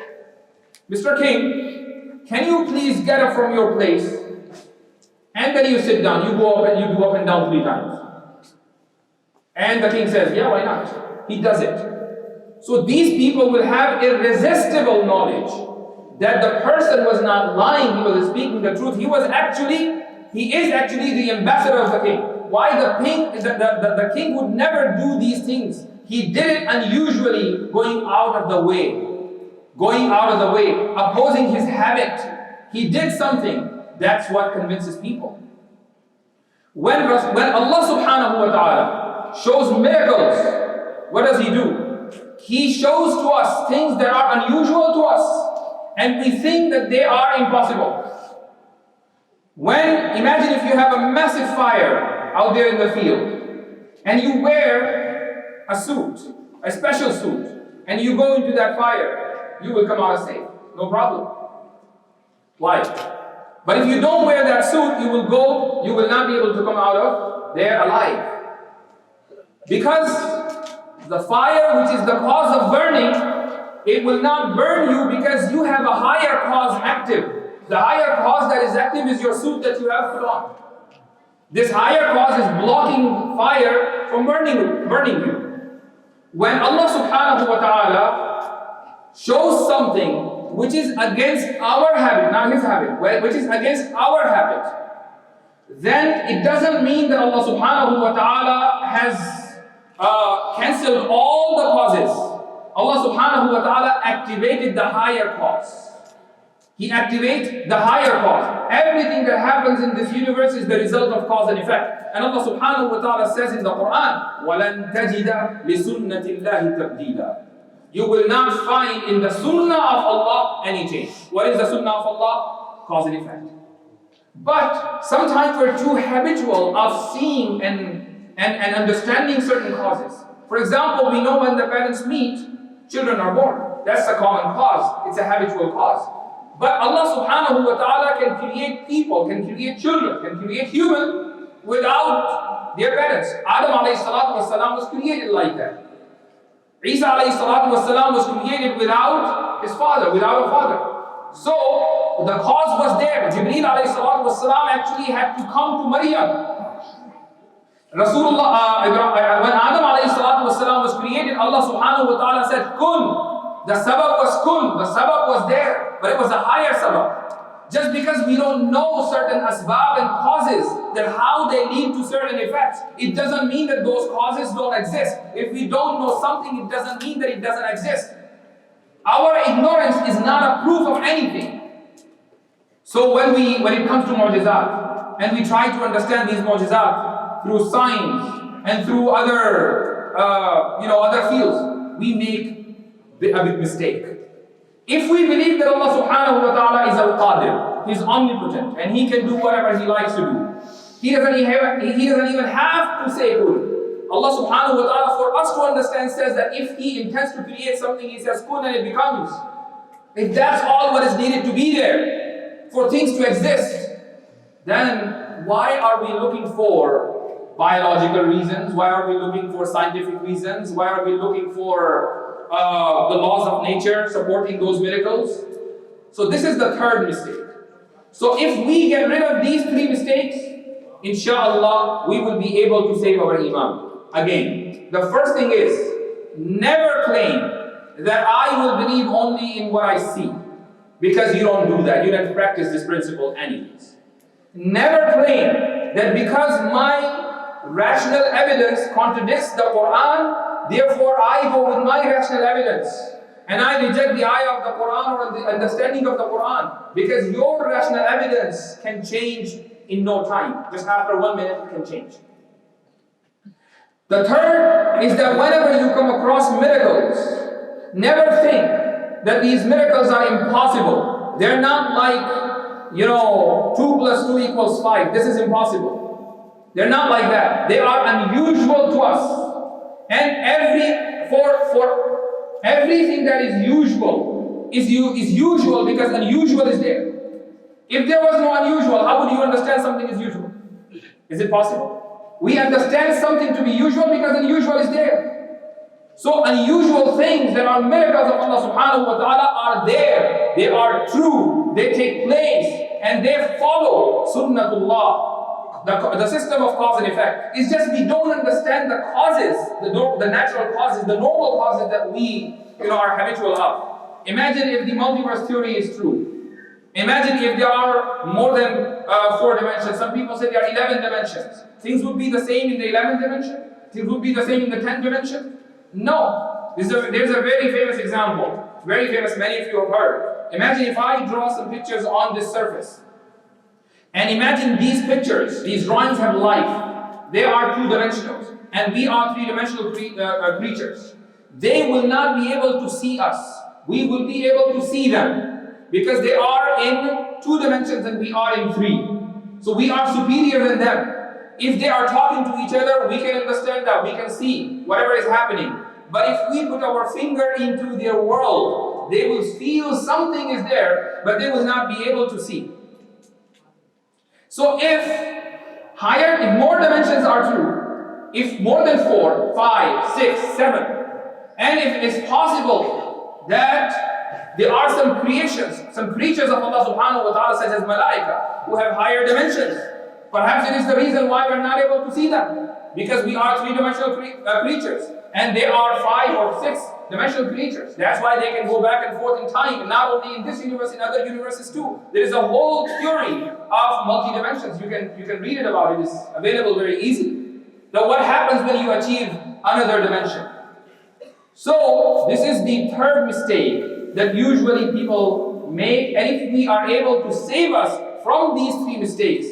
Mr. King, can you please get up from your place and then you sit down. You go up and down 3 times. And the king says, yeah, why not? He does it. So these people will have irresistible knowledge that the person was not lying, he was speaking the truth. He is actually the ambassador of the king. Why the king would never do these things. He did it unusually, going out of the way, opposing his habit. He did something. That's what convinces people. When Allah subhanahu wa ta'ala shows miracles, what does he do? He shows to us things that are unusual to us, and we think that they are impossible. Imagine if you have a massive fire out there in the field, and you wear a suit, a special suit, and you go into that fire, you will come out safe, no problem. Why? But if you don't wear that suit, you will not be able to come out of there alive. Because the fire, which is the cause of burning, it will not burn you because you have a higher cause active. The higher cause that is active is your suit that you have put on. This higher cause is blocking fire from burning you. When Allah subhanahu wa ta'ala shows something which is against our habit, not his habit, which is against our habit, then it doesn't mean that Allah subhanahu wa ta'ala has cancelled all the causes. Allah subhanahu wa ta'ala activated the higher cause. He activates the higher cause. Everything that happens in this universe is the result of cause and effect. And Allah subhanahu wa ta'ala says in the Quran, وَلَن تَجِدَ لِسُنَّةِ اللَّهِ تَبْدِيلًا. You will not find in the sunnah of Allah any change. What is the sunnah of Allah? Cause and effect. But sometimes we're too habitual of seeing and understanding certain causes. For example, we know when the parents meet, children are born. That's a common cause. It's a habitual cause. But Allah subhanahu wa ta'ala can create people, can create children, can create human without their parents. Adam alayhi salatu wasalam was created like that. Isa alayhi salatu wasalam was created without his father, without a father. So the cause was there. Jibreel alayhi salatu wasalam actually had to come to Maryam. Rasulullah, when Adam alayhi salatu wasalam was created, Allah subhanahu wa ta'ala said, kun. The sabab was kun, the sabab was there, but it was a higher sabab. Just because we don't know certain asbab and causes, that how they lead to certain effects, it doesn't mean that those causes don't exist. If we don't know something, it doesn't mean that it doesn't exist. Our ignorance is not a proof of anything. So when it comes to mu'jizat, and we try to understand these mu'jizat through science and through other fields, we make a big mistake. If we believe that Allah subhanahu wa ta'ala is al-qadir, He's omnipotent, and He can do whatever He likes to do, He doesn't even have to say kun. Allah subhanahu wa ta'ala, for us to understand, says that if He intends to create something, He says kun and it becomes. If that's all what is needed to be there for things to exist, then why are we looking for biological reasons? Why are we looking for scientific reasons? Why are we looking for the laws of nature supporting those miracles? So this is the third mistake. So if we get rid of these three mistakes, inshallah, we will be able to save our iman. Again, the first thing is, never claim that I will believe only in what I see, because you don't do that. You don't practice this principle anyways. Never claim that because my rational evidence contradicts the Quran, therefore I go with my rational evidence and I reject the ayah of the Quran or the understanding of the Quran, because your rational evidence can change in no time. Just after 1 minute it can change. The third is that whenever you come across miracles, never think that these miracles are impossible. They're not like, 2 plus 2 equals 5. This is impossible. They're not like that. They are unusual to us. And for everything that is usual is usual because unusual is there. If there was no unusual, how would you understand something is usual? Is it possible? We understand something to be usual because unusual is there. So unusual things that are miracles of Allah subhanahu wa ta'ala are there. They are true. They take place and they follow sunnatullah. The system of cause and effect. It's just we don't understand the causes, the natural causes, the normal causes that we are habitual of. Imagine if the multiverse theory is true. Imagine if there are more than 4 dimensions. Some people say there are 11 dimensions. Things would be the same in the 11th dimension? Things would be the same in the 10th dimension? No. There's a very famous example. Very famous, many of you have heard. Imagine if I draw some pictures on this surface. And imagine these pictures, these drawings have life. They are 2-dimensional. And we are 3-dimensional creatures. they will not be able to see us. We will be able to see them because they are in 2 dimensions and we are in 3. So we are superior than them. If they are talking to each other, we can understand that, we can see whatever is happening. But if we put our finger into their world, they will feel something is there, but they will not be able to see. So if more dimensions are true, if more than 4, 5, 6, 7, and if it is possible that there are some creatures of Allah subhanahu wa ta'ala, such as malaika, who have higher dimensions, perhaps it is the reason why we're not able to see them, because we are 3-dimensional creatures, and they are 5 or 6-dimensional creatures. That's why they can go back and forth in time, not only in this universe, in other universes too. There is a whole theory of multi-dimensions. You can read it about it. It's available very easily. Now what happens when you achieve another dimension? So this is the 3rd mistake that usually people make, and if we are able to save us from these 3 mistakes,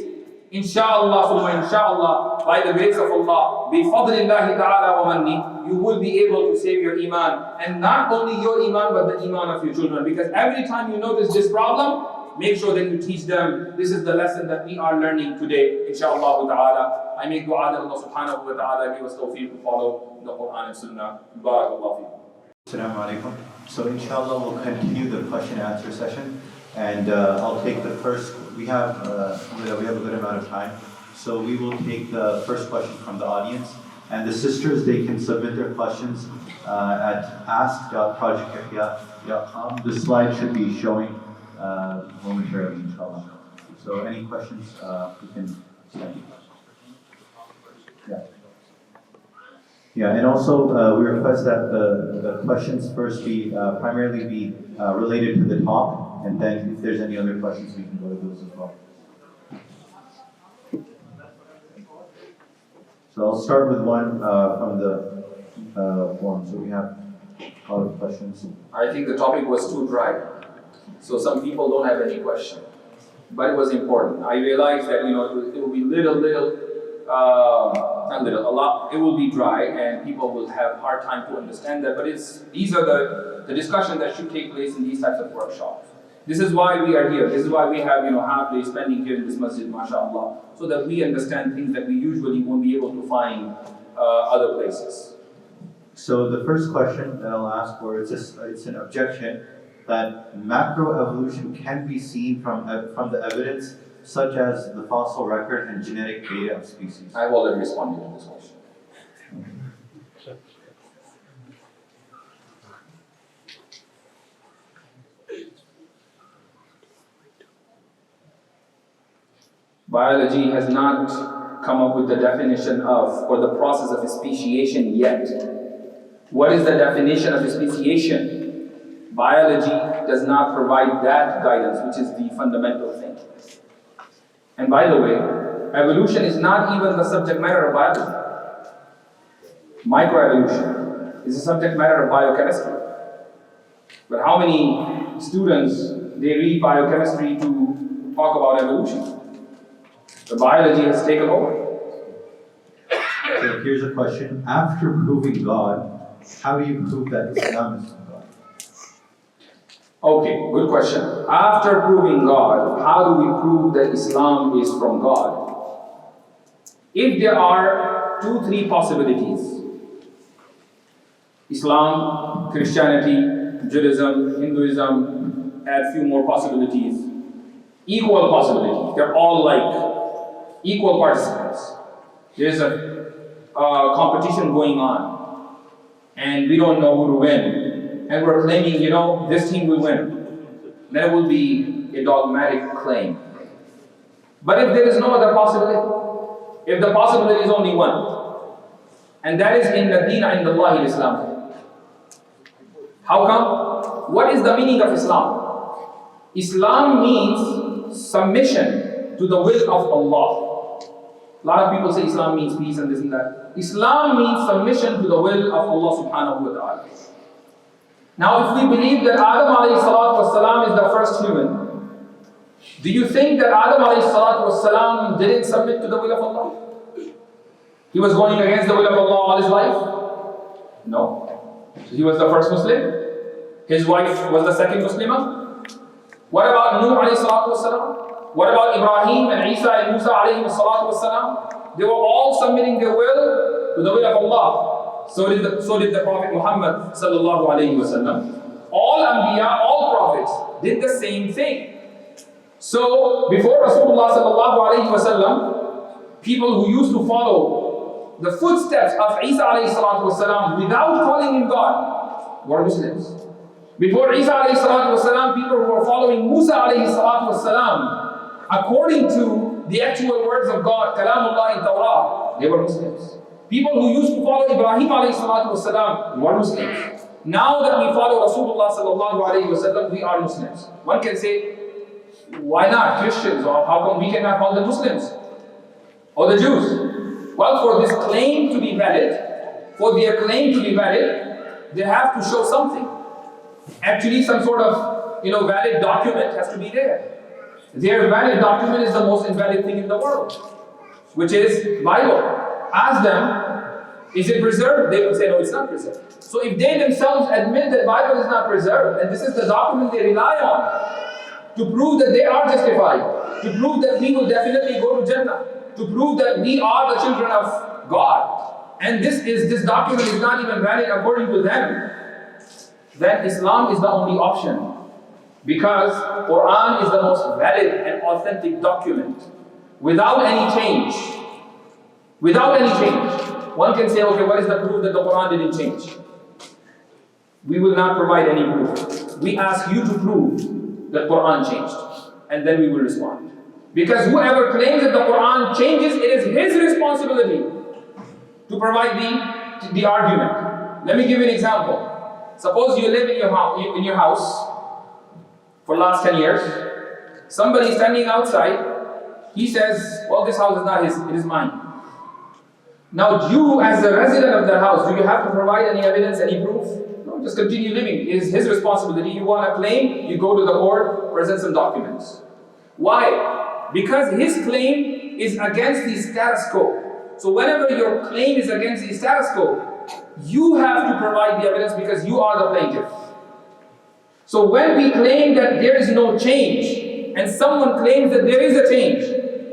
inshallah, summa inshallah, by the grace of Allah, bi fadlillahi ta'ala wa manni, you will be able to save your iman, and not only your iman but the iman of your children. Because every time you notice this problem, make sure that you teach them. This is the lesson that we are learning today, inshallah ta'ala. I make dua that Allah subhanahu wa ta'ala give us tawfiq to follow the Quran and Sunnah. Barakallahu feekum. Assalamu alaikum. So inshallah we'll continue the question and answer session, and I'll take the first. We have a good amount of time, so we will take the first question from the audience, and the sisters, they can submit their questions at ask.projectihya.com. The slide should be showing momentarily, inshallah. So any questions, we can send. Yeah, and also we request that the questions first be primarily be related to the talk, and then if there's any other questions, we can go to those as well. So I'll start with one from the forum. So we have a lot of questions. I think the topic was too dry, so some people don't have any question, but it was important. I realized that it will be a lot. It will be dry, and people will have hard time to understand that. But these are the discussion that should take place in these types of workshops. This is why we are here. This is why we have half day spending here in this masjid, mashallah, so that we understand things that we usually won't be able to find other places. So the first question that I'll ask for is it's an objection that macroevolution can be seen from the evidence, such as the fossil record and genetic data of species. I've already responded to this question. Biology has not come up with the definition of, or the process of speciation yet. What is the definition of speciation? Biology does not provide that guidance, which is the fundamental thing. And by the way, evolution is not even the subject matter of biology. Microevolution is the subject matter of biochemistry. But how many students, they read biochemistry to talk about evolution? The biology has taken over. So here's a question. After proving God, how do you prove that Islam is from God? Okay, good question. After proving God, how do we prove that Islam is from God? If there are 2-3 possibilities, Islam, Christianity, Judaism, Hinduism, add few more possibilities, equal possibilities, they're all like equal participants. There's a competition going on, and we don't know who to win, and we're claiming, this team will win. Then it will be a dogmatic claim. But if there is no other possibility, if the possibility is only one, and that is in the deen indallahi Islam. How come? What is the meaning of Islam? Islam means submission to the will of Allah. A lot of people say Islam means peace and this and that. Islam means submission to the will of Allah subhanahu wa ta'ala. Now if we believe that Adam alayhi salatu wasalam is the first human, do you think that Adam alayhi salatu wasalam didn't submit to the will of Allah? He was going against the will of Allah all his life? No. So he was the first Muslim. His wife was the second Muslimah. What about Nuh alayhi salatu wasalam? What about Ibrahim and Isa and Musa alayhi salatu wasalam? They were all submitting their will to the will of Allah. So did the Prophet Muhammad sallallahu alayhi wasallam. All Anbiya, all prophets did the same thing. So before Rasulullah sallallahu alayhi wasallam, people who used to follow the footsteps of Isa alayhi salatu wasalam without calling him God were Muslims. Before Isa alayhi salatu wasalam, people who were following Musa alayhi salatu wasalam according to the actual words of God, Kalamullah in Dawah, they were Muslims. People who used to follow Ibrahim alayhi salatu wasalam were Muslims. Now that we follow Rasulullah sallallahu alayhi wasallam, we are Muslims. One can say, why not Christians? Or how come we cannot call them Muslims? Or the Jews? Well, for this claim to be valid, for their claim to be valid, they have to show something. Actually, some sort of valid document has to be there. Their valid document is the most invalid thing in the world, which is Bible. Ask them, is it preserved? They will say, no, it's not preserved. So if they themselves admit that Bible is not preserved, and this is the document they rely on to prove that they are justified, to prove that we will definitely go to Jannah, to prove that we are the children of God, and this document is not even valid according to them, then Islam is the only option. Because Quran is the most valid and authentic document. Without any change. Without any change. One can say, okay, what is the proof that the Quran didn't change? We will not provide any proof. We ask you to prove that Quran changed. And then we will respond. Because whoever claims that the Quran changes, it is his responsibility to provide the argument. Let me give you an example. Suppose you live in your house for the last 10 years. Somebody is standing outside. He says, well, this house is not his, it is mine. Now you as a resident of the house, do you have to provide any evidence, any proof? No, just continue living. It is his responsibility. You want to claim, you go to the court, present some documents. Why? Because his claim is against the status quo. So whenever your claim is against the status quo, you have to provide the evidence because you are the plaintiff. So when we claim that there is no change, and someone claims that there is a change,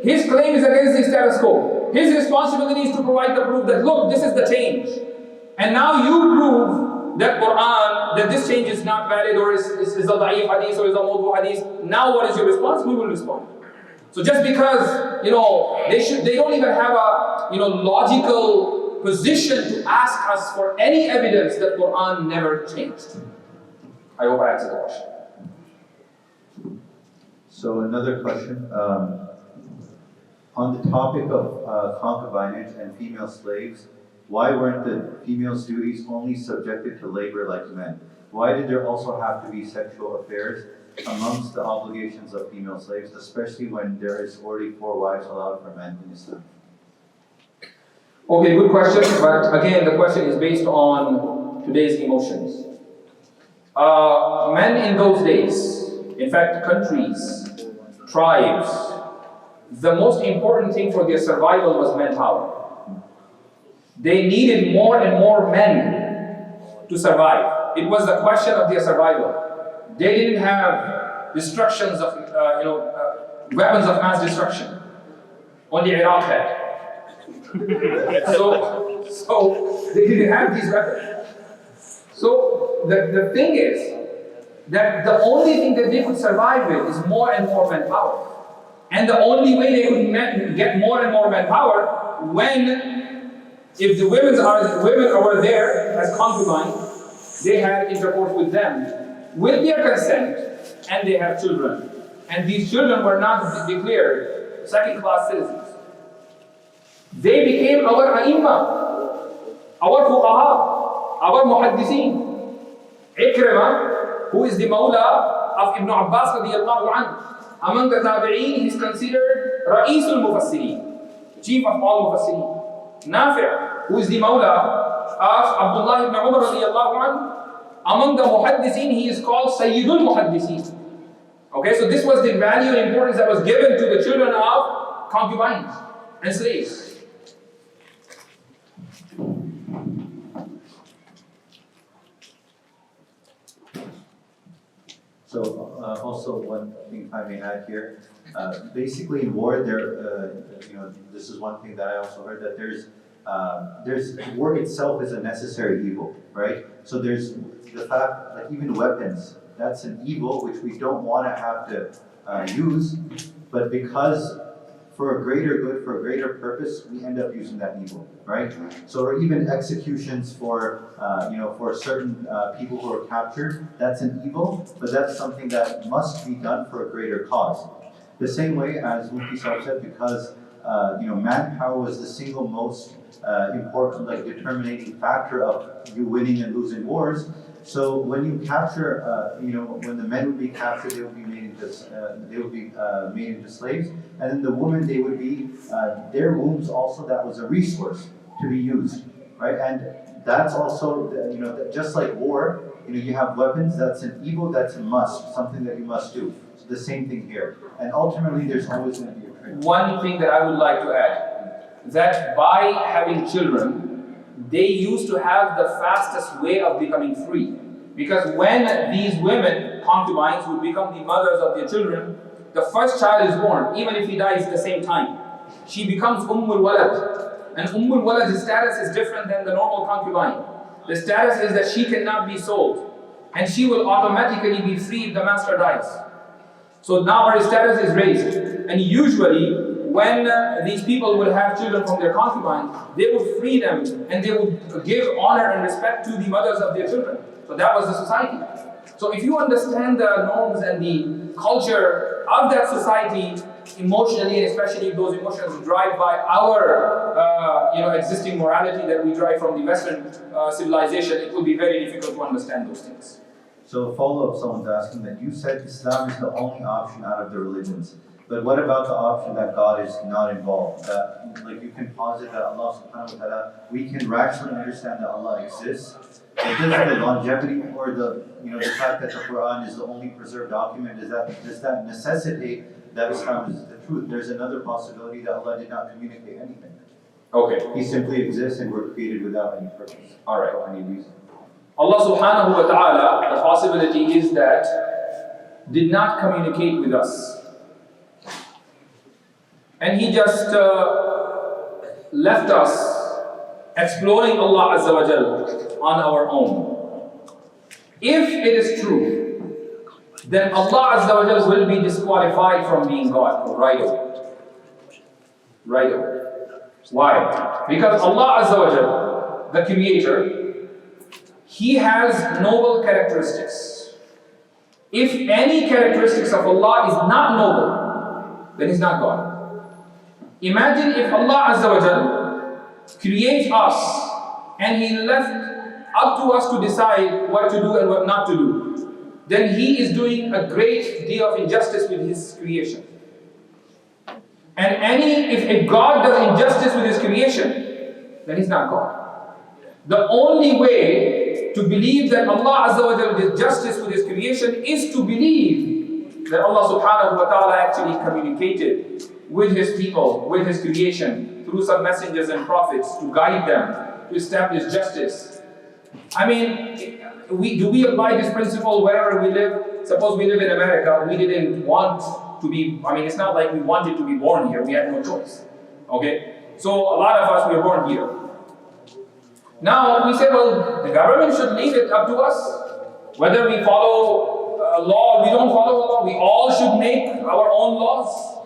his claim is against the status quo. His responsibility is to provide the proof that, look, this is the change. And now you prove that Quran, that this change is not valid, or is a da'if hadith, or is a mawdu hadith. Now what is your response? We will respond. So just because, they don't even have a, logical position to ask us for any evidence that Quran never changed. I hope I answered the question. So another question, on the topic of concubinage and female slaves, why weren't the females' duties only subjected to labor like men? Why did there also have to be sexual affairs amongst the obligations of female slaves, especially when there is already 4 wives allowed for men in Islam? Okay, good question, but again, the question is based on today's emotions. Men in those days, in fact, countries, tribes, the most important thing for their survival was manpower. They needed more and more men to survive. It was the question of their survival. They didn't have destructions of, weapons of mass destruction. Only Iraq had. So they didn't have these weapons. So the thing is that the only thing that they could survive with is more and more manpower. And the only way they could get more and more manpower if the women were there as concubines, they had intercourse with them with their consent, and they have children. And these children were not declared second-class citizens. They became our a'imma, our fuqaha, our muhaddithin. Ikrimah, who is the mawla of Ibn Abbas radiyallahu anhu, among the tabi'een, he is considered Ra'isul Mufassirin, chief of all Mufassirin. Nafi', who is the mawla of Abdullah ibn Umar radiyallahu anhu, among the muhaddithin, he is called Sayyidul Muhaddithin. Okay, so this was the value and importance that was given to the children of concubines and slaves. if I may add here. Basically, in war, this is one thing that I also heard, that war itself is a necessary evil, right? So there's the fact that even weapons, that's an evil which we don't want to have to use, but because for a greater good, for a greater purpose, we end up using that evil, right? So, or even executions for certain people who are captured, that's an evil, but that's something that must be done for a greater cause. The same way as Mufti said, because manpower was the single most important, determining factor of you winning and losing wars. So when you capture, when the men would be captured, they would be made into slaves, and then the women, they would be their wombs also. That was a resource to be used, right? And that's also, just like war, you have weapons. That's an evil. That's a must, something that you must do. So the same thing here, and ultimately, there's always going to be a trade. One thing that I would like to add, that by having children, they used to have the fastest way of becoming free. Because when these women, concubines, would become the mothers of their children, the first child is born, even if he dies at the same time. She becomes Ummul Walad. And Ummul Walad's status is different than the normal concubine. The status is that she cannot be sold. And she will automatically be free if the master dies. So now her status is raised. And usually, when these people would have children from their concubines, they would free them and they would give honor and respect to the mothers of their children. So that was the society. So if you understand the norms and the culture of that society emotionally, and especially if those emotions drive by our existing morality that we drive from the Western civilization, it will be very difficult to understand those things. So a follow-up, someone's asking that you said Islam is the only option out of the religions. But what about the option that God is not involved? That, you can posit that Allah subhanahu wa ta'ala, we can rationally understand that Allah exists. But does the longevity or the fact that the Quran is the only preserved document, does that necessitate that Islam is the truth? There's another possibility that Allah did not communicate anything. Okay. He simply exists and we're created without any purpose. Alright. For any reason. Allah subhanahu wa ta'ala, the possibility is that did not communicate with us. And He just left us exploring Allah Azza wa Jal on our own. If it is true, then Allah Azza wa Jal will be disqualified from being God right away. Right away. Why? Because Allah Azza wa Jal, the Creator, He has noble characteristics. If any characteristics of Allah is not noble, then He's not God. Imagine if Allah Azza wa Jal creates us and He left up to us to decide what to do and what not to do, then He is doing a great deal of injustice with His creation. And if God does injustice with His creation, then He's not God. The only way to believe that Allah Azza wa Jal did justice with His creation is to believe that Allah subhanahu wa ta'ala actually communicated with His people, with His creation, through some messengers and prophets to guide them, to establish justice. I mean, do we apply this principle wherever we live? Suppose we live in America, we didn't want to be, it's not like we wanted to be born here, we had no choice. Okay? So a lot of us, we were born here. Now we say, well, the government should leave it up to us. Whether we follow law or we don't follow law, we all should make our own laws.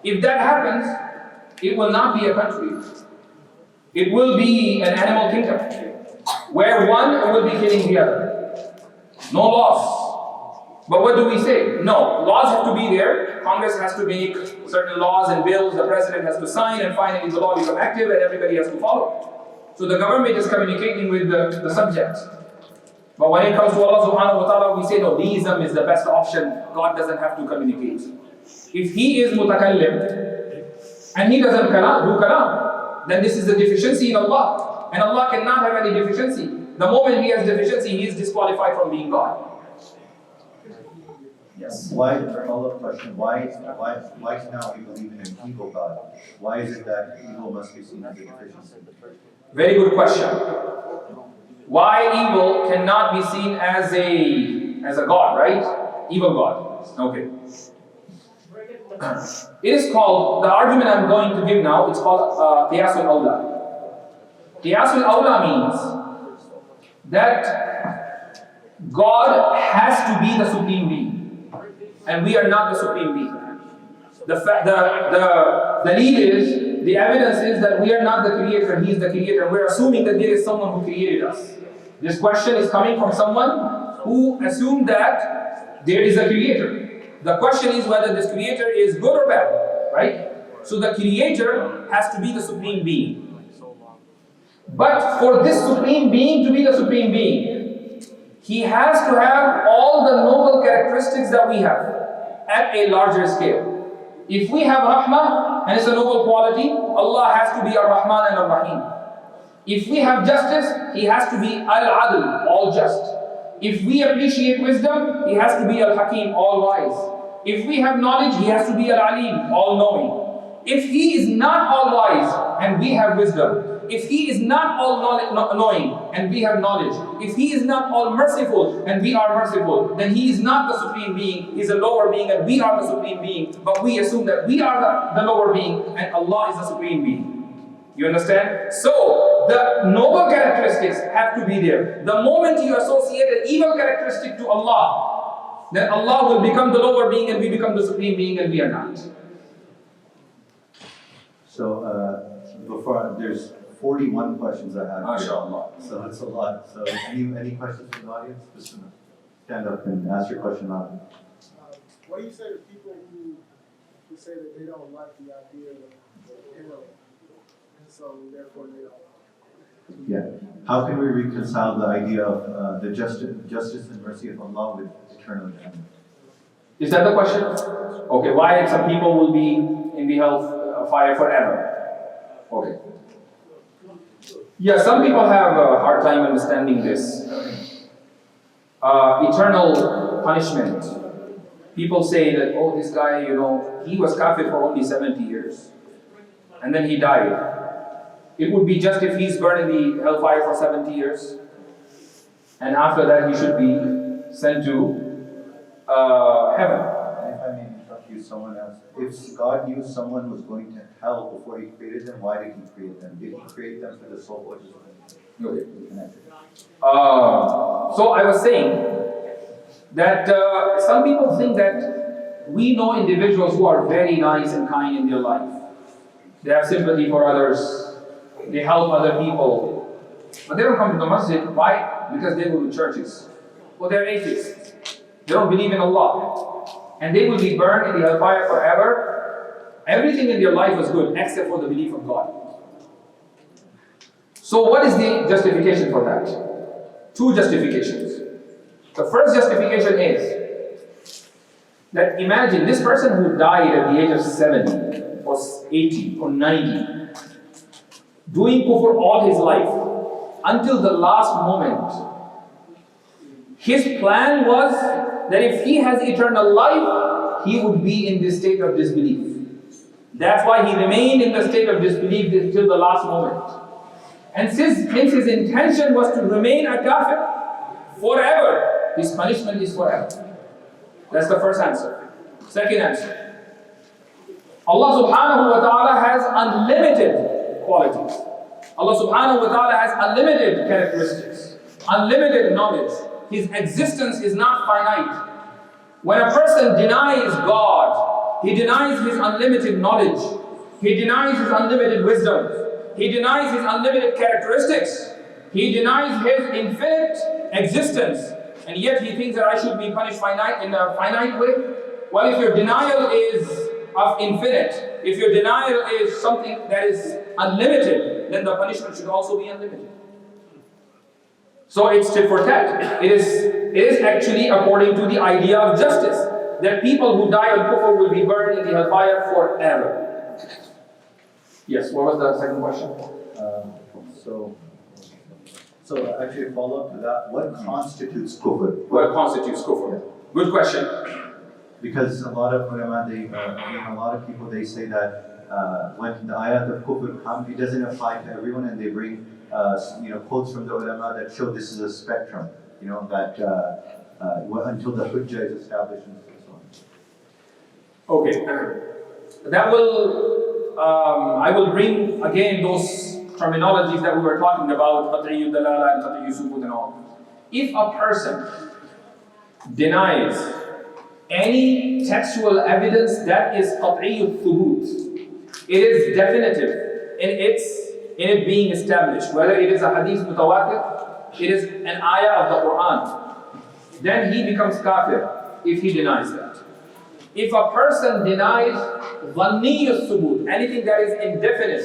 If that happens, it will not be a country. It will be an animal kingdom, where one will be killing the other. No laws. But what do we say? No, laws have to be there. Congress has to make certain laws and bills. The president has to sign, and finally the law becomes active, and everybody has to follow. So the government is communicating with the subjects. But when it comes to Allah subhanahu wa ta'ala, we say no, deism is the best option. God doesn't have to communicate. If He is mutakallim and He doesn't do kalam, then this is a deficiency in Allah. And Allah cannot have any deficiency. The moment He has deficiency, He is disqualified from being God. Yes. Why, follow-up question, why now we believe in an evil God? Why is it that evil must be seen as a deficiency? Very good question. Why evil cannot be seen as a God, right? Evil God. Okay. It is called, the argument I'm going to give now, it's called Qiyas al-Awla. Qiyas al-Awla means that God has to be the supreme being, and we are not the supreme being. The lead is, the evidence is that we are not the creator, He is the creator. We're assuming that there is someone who created us. This question is coming from someone who assumed that there is a creator. The question is whether this creator is good or bad, right? So the creator has to be the supreme being. But for this supreme being to be the supreme being, he has to have all the noble characteristics that we have at a larger scale. If we have rahmah, and it's a noble quality, Allah has to be ar-Rahman and ar-Rahim. If we have justice, He has to be al-Adl, all just. If we appreciate wisdom, He has to be al-Hakim, all wise. If we have knowledge, He has to be al-Alim, all knowing. If He is not all wise and we have wisdom, if He is not all knowing and we have knowledge, if He is not all merciful and we are merciful, then He is not the supreme being, He is a lower being and we are the supreme being. But we assume that we are the lower being and Allah is the supreme being. You understand? So, the noble characteristics have to be there. The moment you associate an evil characteristic to Allah, then Allah will become the lower being and we become the supreme being and we are not. So, before there's 41 questions I have. MashaAllah. So that's a lot. So any questions from the audience? Just stand up and ask your question loudly. What do you say to people who say that they don't like the idea of hell, and so therefore they don't? Yeah. How can we reconcile the idea of the justice and mercy of Allah with eternal judgment? Is that the question? Okay, why some people will be in the hellfire forever? Okay. Yeah, some people have a hard time understanding this. Eternal punishment. People say that, oh, this guy, he was kafir for only 70 years. And then he died. It would be just if he's burned in the hellfire for 70 years. And after that, he should be sent to heaven. And if I may interrupt you, someone else. If God knew someone was going to hell before He created them, why did He create them? Did He create them for the soul or just Okay. So I was saying that some people think that we know individuals who are very nice and kind in their life. They have sympathy for others. They help other people. But they don't come to the masjid. Why? Because they go to churches. Well, they're atheists. They don't believe in Allah. And they will be burned in the hellfire forever. Everything in their life was good except for the belief of God. So what is the justification for that? Two justifications. The first justification is that imagine this person who died at the age of 70 or 80 or 90, doing kufr all his life until the last moment. His plan was that if he has eternal life, he would be in this state of disbelief. That's why he remained in the state of disbelief until the last moment. And since his intention was to remain a kafir forever, his punishment is forever. That's the first answer. Second answer. Allah subhanahu wa ta'ala has unlimited qualities. Allah subhanahu wa ta'ala has unlimited characteristics, unlimited knowledge. His existence is not finite. When a person denies God, he denies His unlimited knowledge. He denies His unlimited wisdom. He denies His unlimited characteristics. He denies His infinite existence. And yet he thinks that I should be punished in a finite way. Well, if your denial is of infinite, if your denial is something that is unlimited, then the punishment should also be unlimited. So it's tit for tat. It is actually according to the idea of justice, that people who die on kufr will be burned in the hellfire forever. Yes, what was the second question? So actually follow up to that, what constitutes kufr? What constitutes kufr? Good question. Because a lot of ulama, a lot of people, they say that when the ayat of kufr come, it doesn't apply to everyone, and they bring quotes from the ulama that show this is a spectrum, that until the hujjah is established and so on. Okay. That will, I will bring again those terminologies that we were talking about, qat'iyyu dalala and qat'iyyu subut and all. If a person denies any textual evidence that is qat'iyyu thubut, it is definitive in it being established, whether it is a hadith mutawatir, it is an ayah of the Quran, then he becomes kafir if he denies that. If a person denies dhanniyyus subut, anything that is indefinite,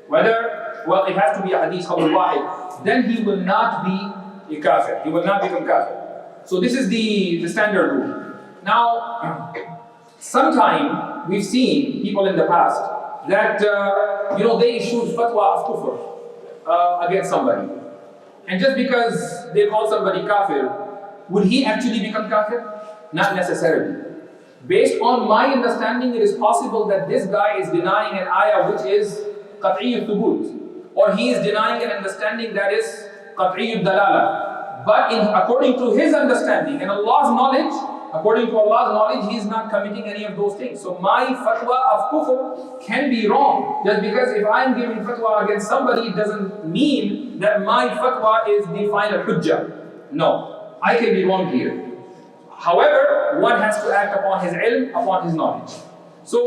whether, well, it has to be a hadith qawl wahid, then he will not be a kafir. He will not become kafir. So this is the standard rule. Now, sometime we've seen people in the past that, they issued fatwa of kufr against somebody. And just because they call somebody kafir, would he actually become kafir? Not necessarily. Based on my understanding, it is possible that this guy is denying an ayah which is qat'iyyu thubut, or he is denying an understanding that is qat'iyyu dalala. But according to his understanding and Allah's knowledge, according to Allah's knowledge, he is not committing any of those things. So my fatwa of kufr can be wrong. Just because if I am giving fatwa against somebody, it doesn't mean that my fatwa is the final hujjah. No, I can be wrong here. However, one has to act upon his ilm, upon his knowledge. So,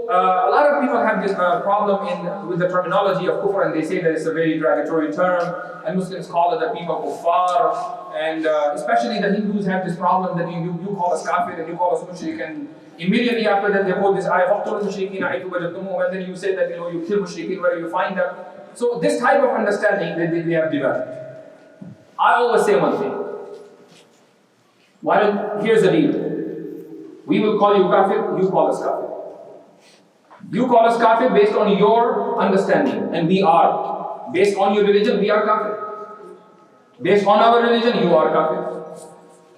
a lot of people have this problem with the terminology of kufr, and they say that it's a very derogatory term, and Muslims call it the people kuffar, and especially the Hindus have this problem that you call us kafir and you call us mushrik, and immediately after that they quote this ayah, and then you say that you kill mushrikeen where you find them. So this type of understanding that they have developed. I always say one thing. Here's the deal. We will call you kafir, you call us kafir. You call us kafir based on your understanding, and we are. Based on your religion, we are kafir. Based on our religion, you are kafir.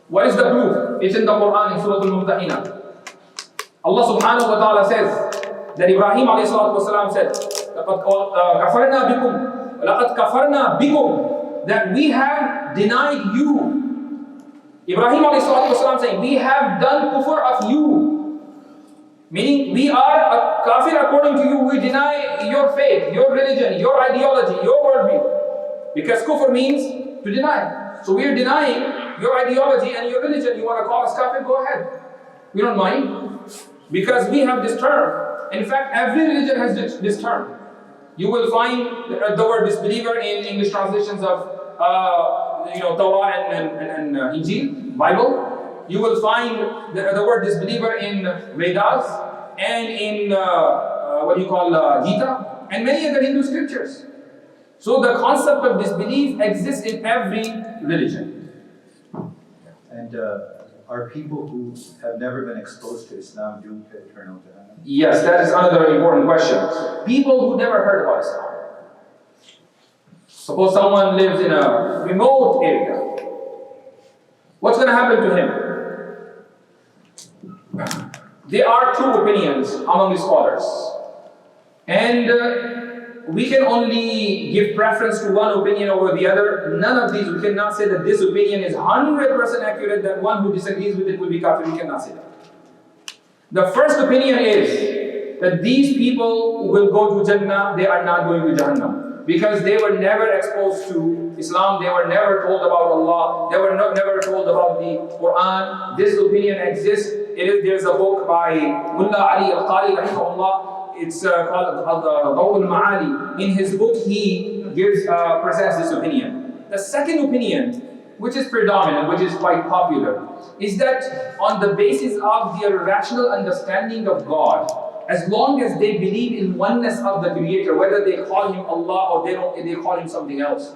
What is the proof? It's in the Quran in Surah Al-Mumtahina. Allah subhanahu wa ta'ala says that Ibrahim alayhi salatu wasalam said, لَقَدْ كَفَرْنَا بِكُمْ, that we have denied you. Ibrahim alayhi saying, we have done kufr of you. Meaning, we are a kafir according to you. We deny your faith, your religion, your ideology, your worldview. Because kufr means to deny. So we are denying your ideology and your religion. You want to call us kafir? Go ahead. We don't mind. Because we have this term. In fact, every religion has this term. You will find the word disbeliever in English translations of Dawah and Injil, Bible. You will find the word disbeliever in Vedas and in Gita and many other Hindu scriptures. So the concept of disbelief exists in every religion. And are people who have never been exposed to Islam doomed to eternal Jahannam? Yes, that is another important question. People who never heard about Islam. Suppose someone lives in a remote area. What's going to happen to him? There are two opinions among the scholars. And we can only give preference to one opinion over the other. None of these, we cannot say that this opinion is 100% accurate, that one who disagrees with it will be kafir. We cannot say that. The first opinion is that these people will go to Jannah, they are not going to Jahannam. Because they were never exposed to Islam, they were never told about Allah, they were never told about the Quran. This opinion exists. There's a book by Mullah Ali Al-Qari rahimahullah. It's called Dawah al-Ma'ali. In his book, he presents this opinion. The second opinion, which is predominant, which is quite popular, is that on the basis of their rational understanding of God, as long as they believe in oneness of the Creator, whether they call Him Allah or they call Him something else,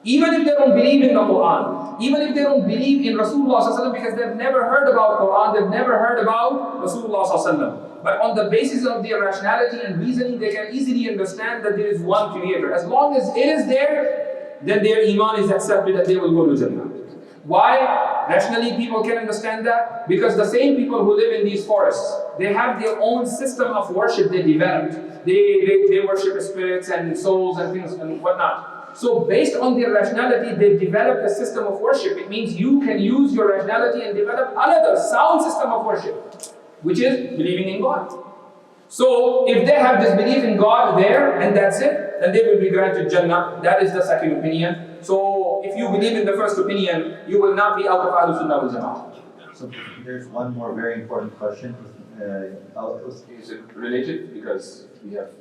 even if they don't believe in the Quran, even if they don't believe in Rasulullah because they've never heard about Quran, they've never heard about Rasulullah, but on the basis of their rationality and reasoning, they can easily understand that there is one Creator. As long as it is there, then their iman is accepted and they will go to Jannah. Why? Rationally, people can understand that because the same people who live in these forests, they have their own system of worship they developed. They worship spirits and souls and things and whatnot. So based on their rationality, they developed a system of worship. It means you can use your rationality and develop another sound system of worship. which is believing in God. So if they have this belief in God there and that's it, then they will be granted Jannah. That is the second opinion. So if you believe in the first opinion, you will not be out of Ahlul Sunnah wal Jama'ah. So there's one more very important question. Is it related? Because we have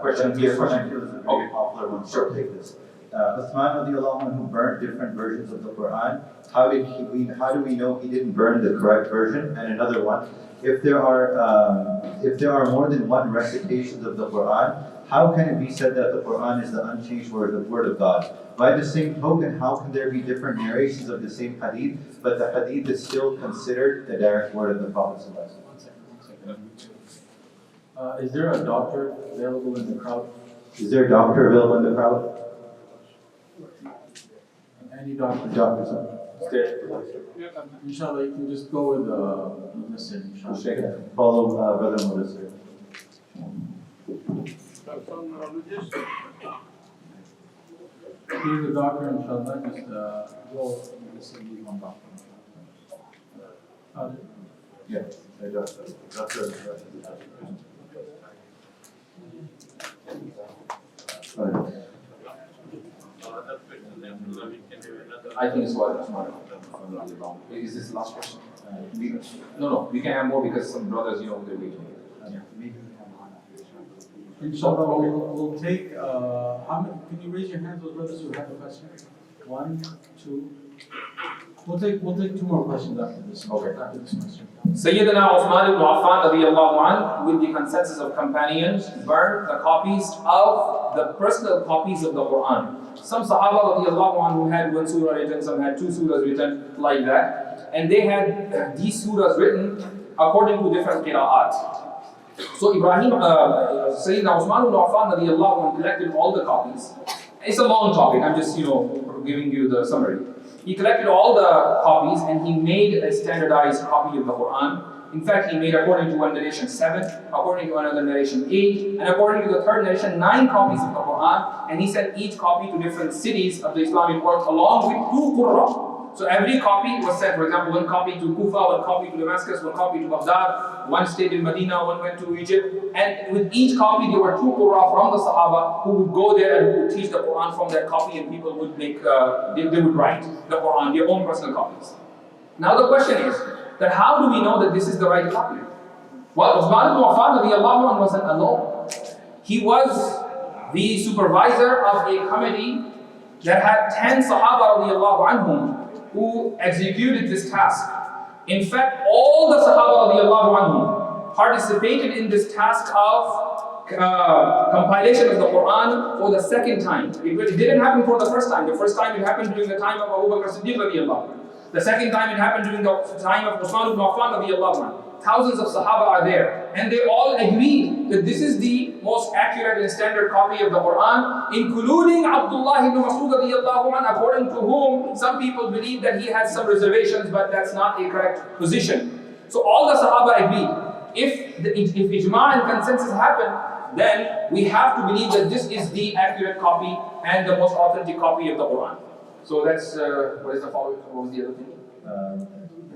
Question here. It was a very popular one, so I'll take this. Uthman radiallahu anhu burned different versions of the Quran. How do we know he didn't burn the correct version? And another one, if there are more than one recitations of the Quran, how can it be said that the Quran is the unchanged word of God? By the same token, how can there be different narrations of the same hadith, but the hadith is still considered the direct word of the Prophet? Is there a doctor available in the crowd? Is there a doctor available in the crowd? Any doctor? Inshallah, you can just go with Yasir, inshallah. Follow Brother Mudassir. Here's the doctor, inshallah, just go listen to one doctor. Yeah, doctor. I think it's what is this the last question? No, we can have more because some brothers, they're waiting. Inshallah, we'll take, how many, can you raise your hands, those brothers who have a question? 1, 2. We'll take 2 more questions after this. Okay. After this question. Sayyidina Uthman ibn Affan radiyallahu anhu, with the consensus of companions, burned the copies of the personal copies of the Quran. Some Sahaba radiyallahu anhu had 1 surah written, some had 2 surahs written, like that. And they had these surahs written according to different qira'at. So Sayyidina Uthman ibn Affan radiyallahu anhu collected all the copies. It's a long topic, I'm just giving you the summary. He collected all the copies and he made a standardized copy of the Quran. In fact, he made, according to one narration, 7, according to another narration, 8, and according to the third narration, 9 copies of the Quran. And he sent each copy to different cities of the Islamic world along with 2 qurra. So every copy was sent, for example, 1 copy to Kufa, 1 copy to Damascus, 1 copy to Baghdad, 1 stayed in Medina, 1 went to Egypt. And with each copy, there were 2 qurra from the Sahaba who would go there and who would teach the Quran from that copy, and people would make, they would write the Quran, their own personal copies. Now the question is, that how do we know that this is the right copy? Well, Uthman ibn Affan radiallahu anhu wasn't alone. He was the supervisor of a committee that had 10 Sahaba radiallahu anhum who executed this task. In fact, all the Sahaba radiallahu anhum participated in this task of compilation of the Quran for the second time. It didn't happen for the first time. The first time it happened during the time of Abu Bakr Siddiq radiallahu anhu. The second time it happened during the time of Uthman ibn Affan radiallahu anhu. Thousands of Sahaba are there, and they all agreed that this is the most accurate and standard copy of the Quran, including Abdullah ibn Mas'ud radiallahu anhu, according to whom some people believe that he has some reservations, but that's not a correct position. So all the Sahaba agreed. If ijma and consensus happen, then we have to believe that this is the accurate copy and the most authentic copy of the Quran. So that's, what is the following? What was the other thing?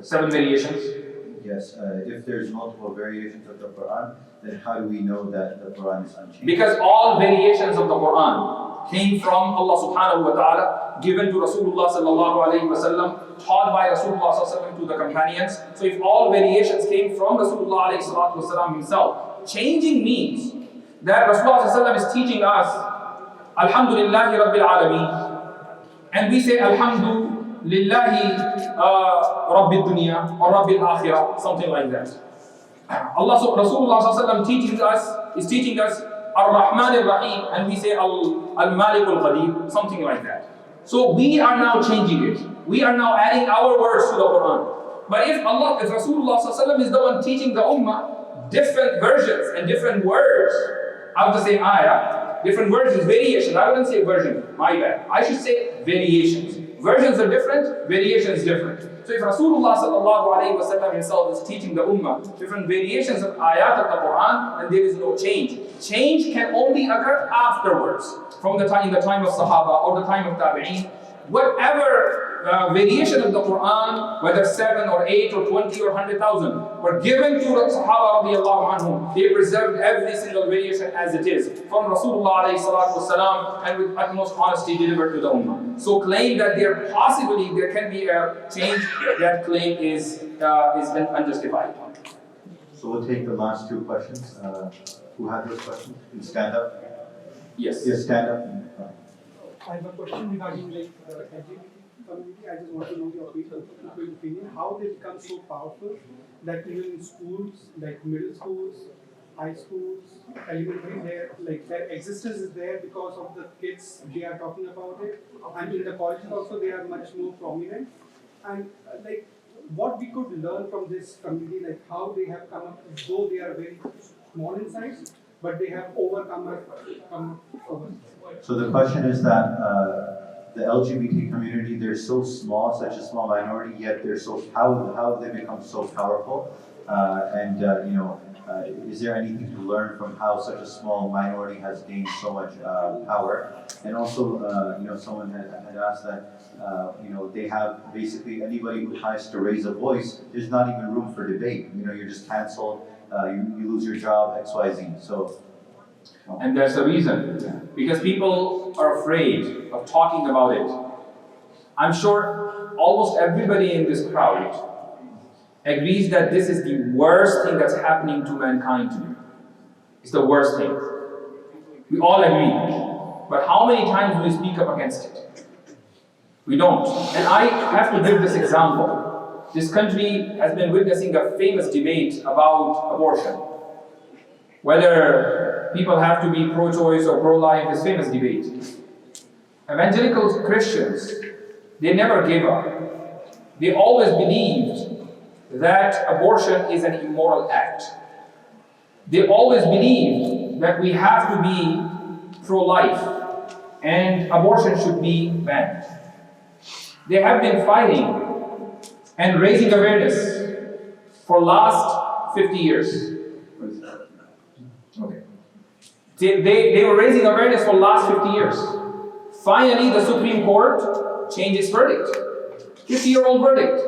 7 variations. Yes, if there's multiple variations of the Quran, then how do we know that the Quran is unchanged? Because all variations of the Quran came from Allah subhanahu wa ta'ala, given to Rasulullah sallallahu alayhi wa sallam, taught by Rasulullah sallallahu alayhi wa sallam to the companions. So if all variations came from Rasulullah alayhi wa sallam himself, changing means that Rasulullah sallallahu alayhi wa sallam is teaching us, Alhamdulillahi Rabbil Alameen. And we say Alhamdulillahi Rabbil Dunya or Rabbil Akhirah, something like that. Rasulullah sallallahu alayhi wa sallam is teaching us Ar-Rahman Ar-Rahim, and we say Al-Malik Al-Qadir, something like that. So we are now changing it. We are now adding our words to the Quran. But if Rasulullah sallallahu alayhi wa sallam is the one teaching the Ummah different versions and different words of the same ayah, different versions, variations. I wouldn't say version, my bad. I should say variations. Versions are different, variations different. So if Rasulullah sallallahu alayhi wa sallam himself is teaching the ummah different variations of ayat of the Quran, then there is no change. Change can only occur afterwards, in the time of Sahaba or the time of Tabi'een. Whatever variation of the Quran, whether 7 or 8 or 20 or 100,000, were given to the Sahaba radiallahu anhum. They preserved every single variation as it is from Rasulullah alayhi salatu wasalam, and with utmost honesty delivered to the Ummah. So claim that there can be a change, that claim is unjustified. So we'll take the last two questions. Who had those questions? Can you stand up? Yes. Yes, stand up. I have a question regarding like the LGBT community. I just want to know your opinion. How they become so powerful that even in schools, like middle schools, high schools, elementary, their existence is there because of the kids. They are talking about it, and in the colleges also they are much more prominent. And like what we could learn from this community, like how they have come up, though they are very small in size, but they have overcome. So the question is that the LGBT community, they're so small, such a small minority, yet they're so how have they become so powerful? Is there anything to learn from how such a small minority has gained so much power? And also, someone had asked that, they have basically anybody who tries to raise a voice, there's not even room for debate. You're just canceled, you lose your job, X, Y, Z. So. And there's a reason, because people are afraid of talking about it. I'm sure almost everybody in this crowd agrees that this is the worst thing that's happening to mankind today. It's the worst thing. We all agree. But how many times do we speak up against it? We don't. And I have to give this example. This country has been witnessing a famous debate about abortion. Whether people have to be pro-choice or pro-life, this famous debate. Evangelical Christians, they never gave up. They always believed that abortion is an immoral act. They always believed that we have to be pro-life and abortion should be banned. They have been fighting and raising awareness for last 50 years. Okay. They were raising awareness for the last 50 years. Finally, the Supreme Court changed its verdict. 50-year-old verdict.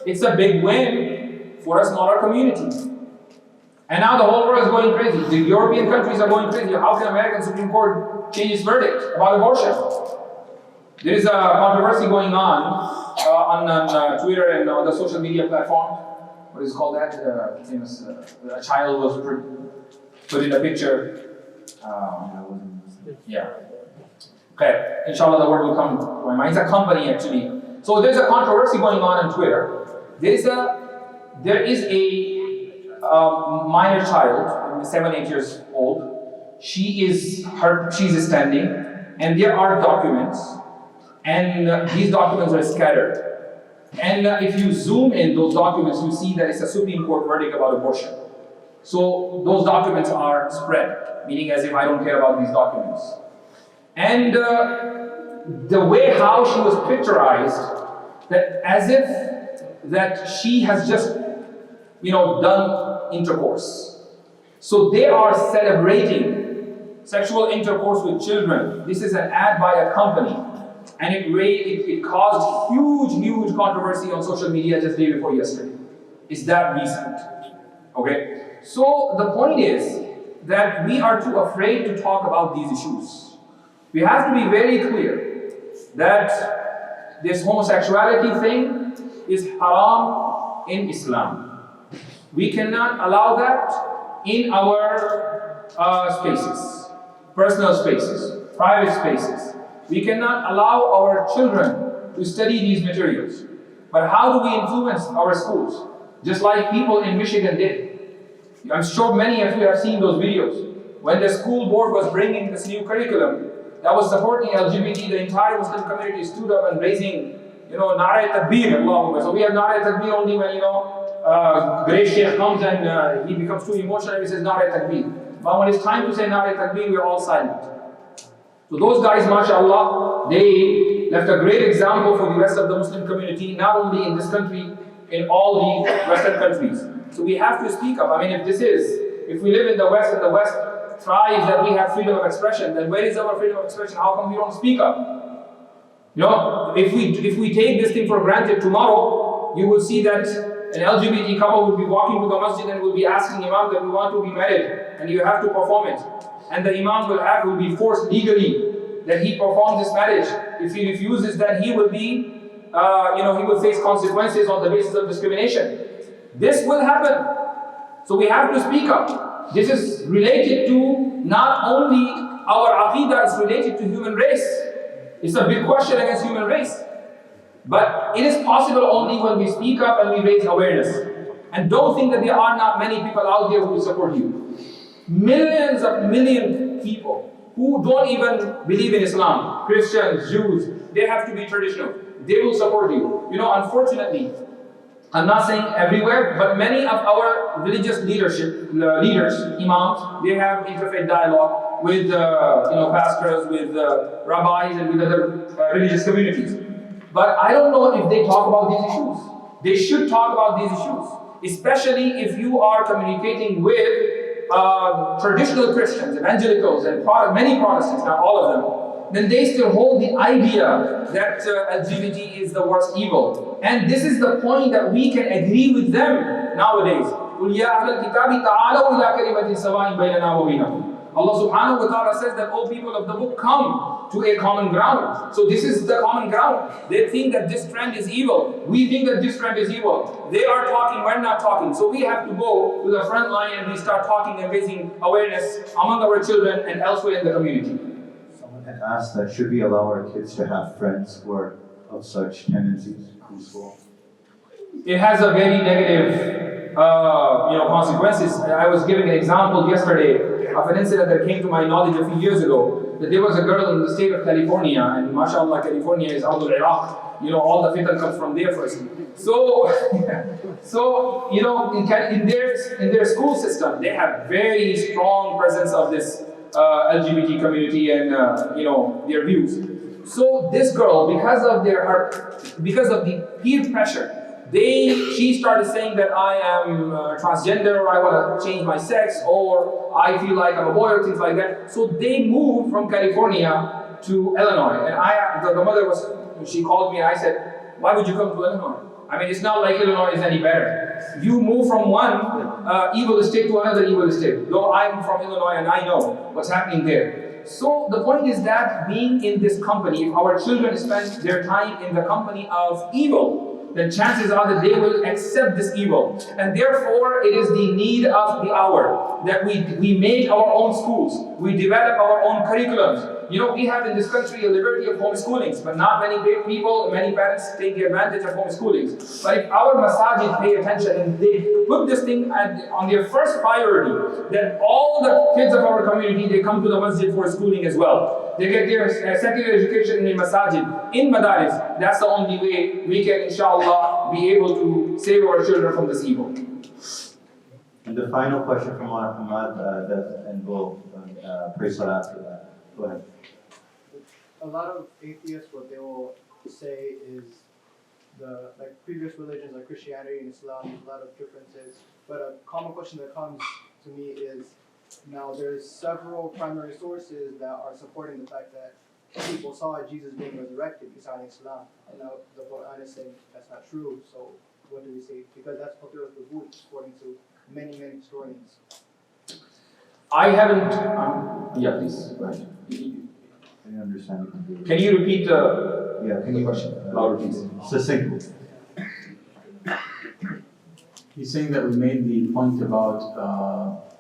It's a big win for a smaller community. And now the whole world is going crazy. The European countries are going crazy. How can American Supreme Court change its verdict about abortion? There is a controversy going on Twitter and the social media platform. What is it called that? Famous. A child was put in a picture. Yeah. Okay. Inshallah, the word will come to my mind. It's a company actually. So there's a controversy going on Twitter. There is a minor child, 7-8 years old. She's standing, and there are documents, and these documents are scattered. And if you zoom in those documents, you see that it's a Supreme Court verdict about abortion. So those documents are spread, meaning as if I don't care about these documents. And the way how she was picturized, that as if that she has just, done intercourse. So they are celebrating sexual intercourse with children. This is an ad by a company, and it caused huge controversy on social media just day before yesterday. It's that recent. Okay. So the point is that we are too afraid to talk about these issues. We have to be very clear that this homosexuality thing is haram in Islam. We cannot allow that in our spaces, personal spaces, private spaces. We cannot allow our children to study these materials. But how do we influence our schools? Just like people in Michigan did. I'm sure many of you have seen those videos. When the school board was bringing this new curriculum that was supporting LGBT, the entire Muslim community stood up and raising, Nara Takbir, Allahumma. So we have Nara Takbir only when, great Sheikh comes and he becomes too emotional and he says Nara Takbir. But when it's time to say Nara Takbir, we're all silent. So those guys, mashallah, they left a great example for the rest of the Muslim community, not only in this country, in all the Western countries. So we have to speak up. If we live in the West and the West thrives that we have freedom of expression, then where is our freedom of expression? How come we don't speak up? If we take this thing for granted tomorrow, you will see that an LGBT couple would be walking to the masjid and will be asking Imam that we want to be married and you have to perform it. And the Imam will be forced legally that he performs this marriage. If he refuses, then he will be, he will face consequences on the basis of discrimination. This will happen. So we have to speak up. This is related to not only our aqidah, it's related to human race. It's a big question against human race. But it is possible only when we speak up and we raise awareness. And don't think that there are not many people out there who will support you. Millions of people who don't even believe in Islam, Christians, Jews, they have to be traditional. They will support you. Unfortunately, I'm not saying everywhere, but many of our religious leaders, imams, they have interfaith dialogue with pastors, with rabbis, and with other religious communities. But I don't know if they talk about these issues. They should talk about these issues, especially if you are communicating with traditional Christians, evangelicals, and many Protestants, not all of them. Then they still hold the idea that LGBT is the worst evil. And this is the point that we can agree with them nowadays. قُلْ يَا أَهْلَ الْكِتَابِ تَعَالَوْا إِلَىٰ كَلِمَةٍ سَوَاءٍ بَيْنَنَا وَبَيْنَكُمْ. Allah subhanahu wa ta'ala says that, O people of the book, come to a common ground. So this is the common ground. They think that this trend is evil. We think that this trend is evil. They are talking, we're not talking. So we have to go to the front line and we start talking and raising awareness among our children and elsewhere in the community. Someone had asked that should we allow our kids to have friends who are of such tendencies in school? It has a very negative consequences. I was giving an example yesterday of an incident that came to my knowledge a few years ago, that there was a girl in the state of California, and mashallah, California is Iraq. All the fitan comes from there first. So in their school system, they have very strong presence of this LGBT community and their views. So this girl, because of the peer pressure, she started saying that I am transgender, or I want to change my sex, or I feel like I'm a boy, or things like that. So they moved from California to Illinois. And the mother she called me and I said, why would you come to Illinois? I mean, it's not like Illinois is any better. You move from one evil state to another evil state. Though I'm from Illinois and I know what's happening there. So the point is that being in this company, if our children spend their time in the company of evil, then chances are that they will accept this evil. And therefore, it is the need of the hour that we make our own schools, we develop our own curriculums. We have in this country a liberty of homeschoolings, but not many parents take the advantage of homeschoolings. But if our masajid pay attention and they put this thing on their first priority, then all the kids of our community, they come to the masjid for schooling as well. They get their secular education in masajid, in madaris. That's the only way we can, inshallah, be able to save our children from this evil. And the final question from Ahmad, and we'll pray salah after that. Go ahead. A lot of atheists, what they will say is previous religions like Christianity and Islam, there's a lot of differences. But a common question that comes to me is, now there's several primary sources that are supporting the fact that people saw Jesus being resurrected beside Islam. And now the Quran is saying that's not true. So what do we say? Because that's according to many historians. I haven't. Yeah, please. Go ahead. Can you understand? Can you repeat the question? Louder, please. Succinctly. He's saying that we made the point about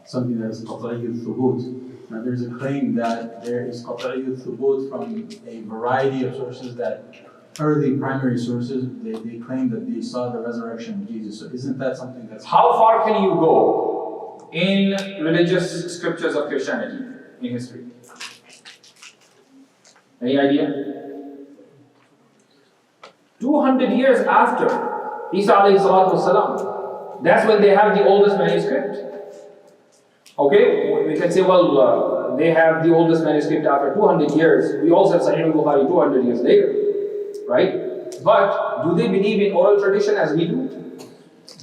something that is qat'i al-thubut. Now there's a claim that there is qat'i al-thubut from a variety of sources that early primary sources, they claim that they saw the resurrection of Jesus. So isn't that something that's... How far can you go in religious scriptures of Christianity in history? Any idea? 200 years after Isa alayhi salatu wasalam, that's when they have the oldest manuscript. Okay, we can say, well, they have the oldest manuscript after 200 years. We also have Sahih al-Bukhari 200 years later, right? But do they believe in oral tradition as we do?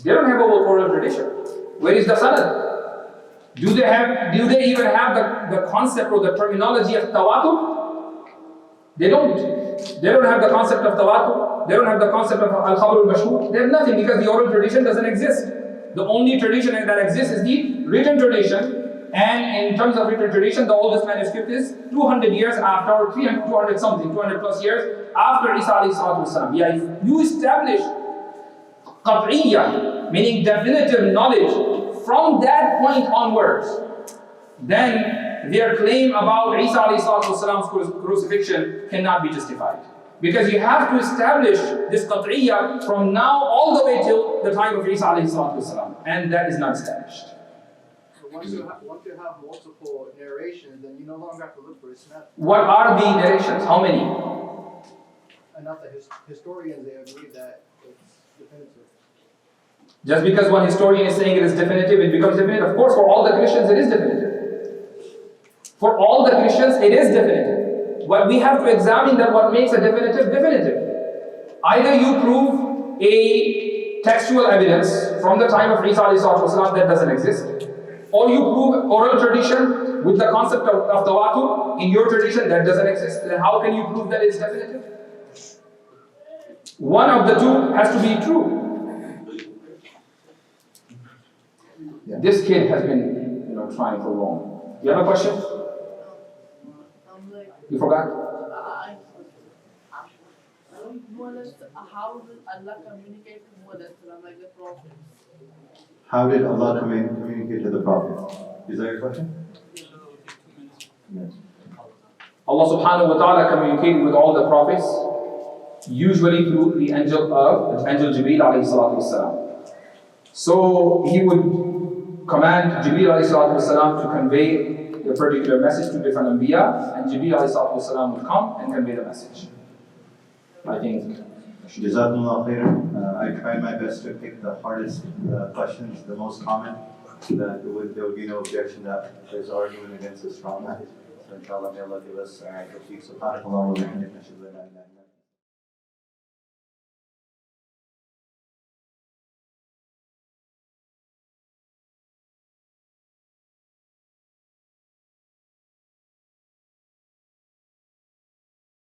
They don't have oral tradition. Where is the sanad? Do they even have the concept or the terminology of tawatur? They don't. They don't have the concept of tawatur. They don't have the concept of al-khabar al-mashhur. They have nothing because the oral tradition doesn't exist. The only tradition that exists is the written tradition. And in terms of written tradition, the oldest manuscript is 200 years after, or 300, 200 something, 200 plus years after Isa alayhi salatu wasalam. Yeah, if you establish qat'iyya, meaning definitive knowledge, from that point onwards, then their claim about Isa alayhi salatu wasalam's crucifixion cannot be justified. Because you have to establish this qat'iyya from now all the way till the time of Isa alayhi salatu wasalam. And that is not established. Once you have multiple narrations, then you no longer have to look for a snap. What are the narrations? How many? Enough that historians, they agree that it's definitive. Just because one historian is saying it is definitive, it becomes definitive. Of course, for all the Christians, it is definitive. For all the Christians, it is definitive. What we have to examine that what makes a definitive. Either you prove a textual evidence from the time of Isa alayhi salatu wasalam that doesn't exist, or you prove oral tradition with the concept of tawatur in your tradition that doesn't exist. Then how can you prove that it's definitive? One of the two has to be true. This kid has been, trying for long. You have a question? You forgot? How did Allah communicate to Muhammad like the Prophet? How did Allah communicate to the Prophet? Is that your question? Yes. Allah subhanahu wa ta'ala communicated with all the prophets, usually through the angel Jibreel alayhi salatu wasalam. So he would command Jibreel alayhi salatu wasalam to convey a particular message to different anbiya, and Jibreel alayhi salatu wasalam would come and convey the message. I think. Jazakumullah khairan. I tried my best to pick the hardest questions, the most common, that there would be no objection that there's argument against a strong man. So inshallah, may Allah give us tawfiq. Subhanakallah wa bihamdika, ashhadu an la ilaha illa anta.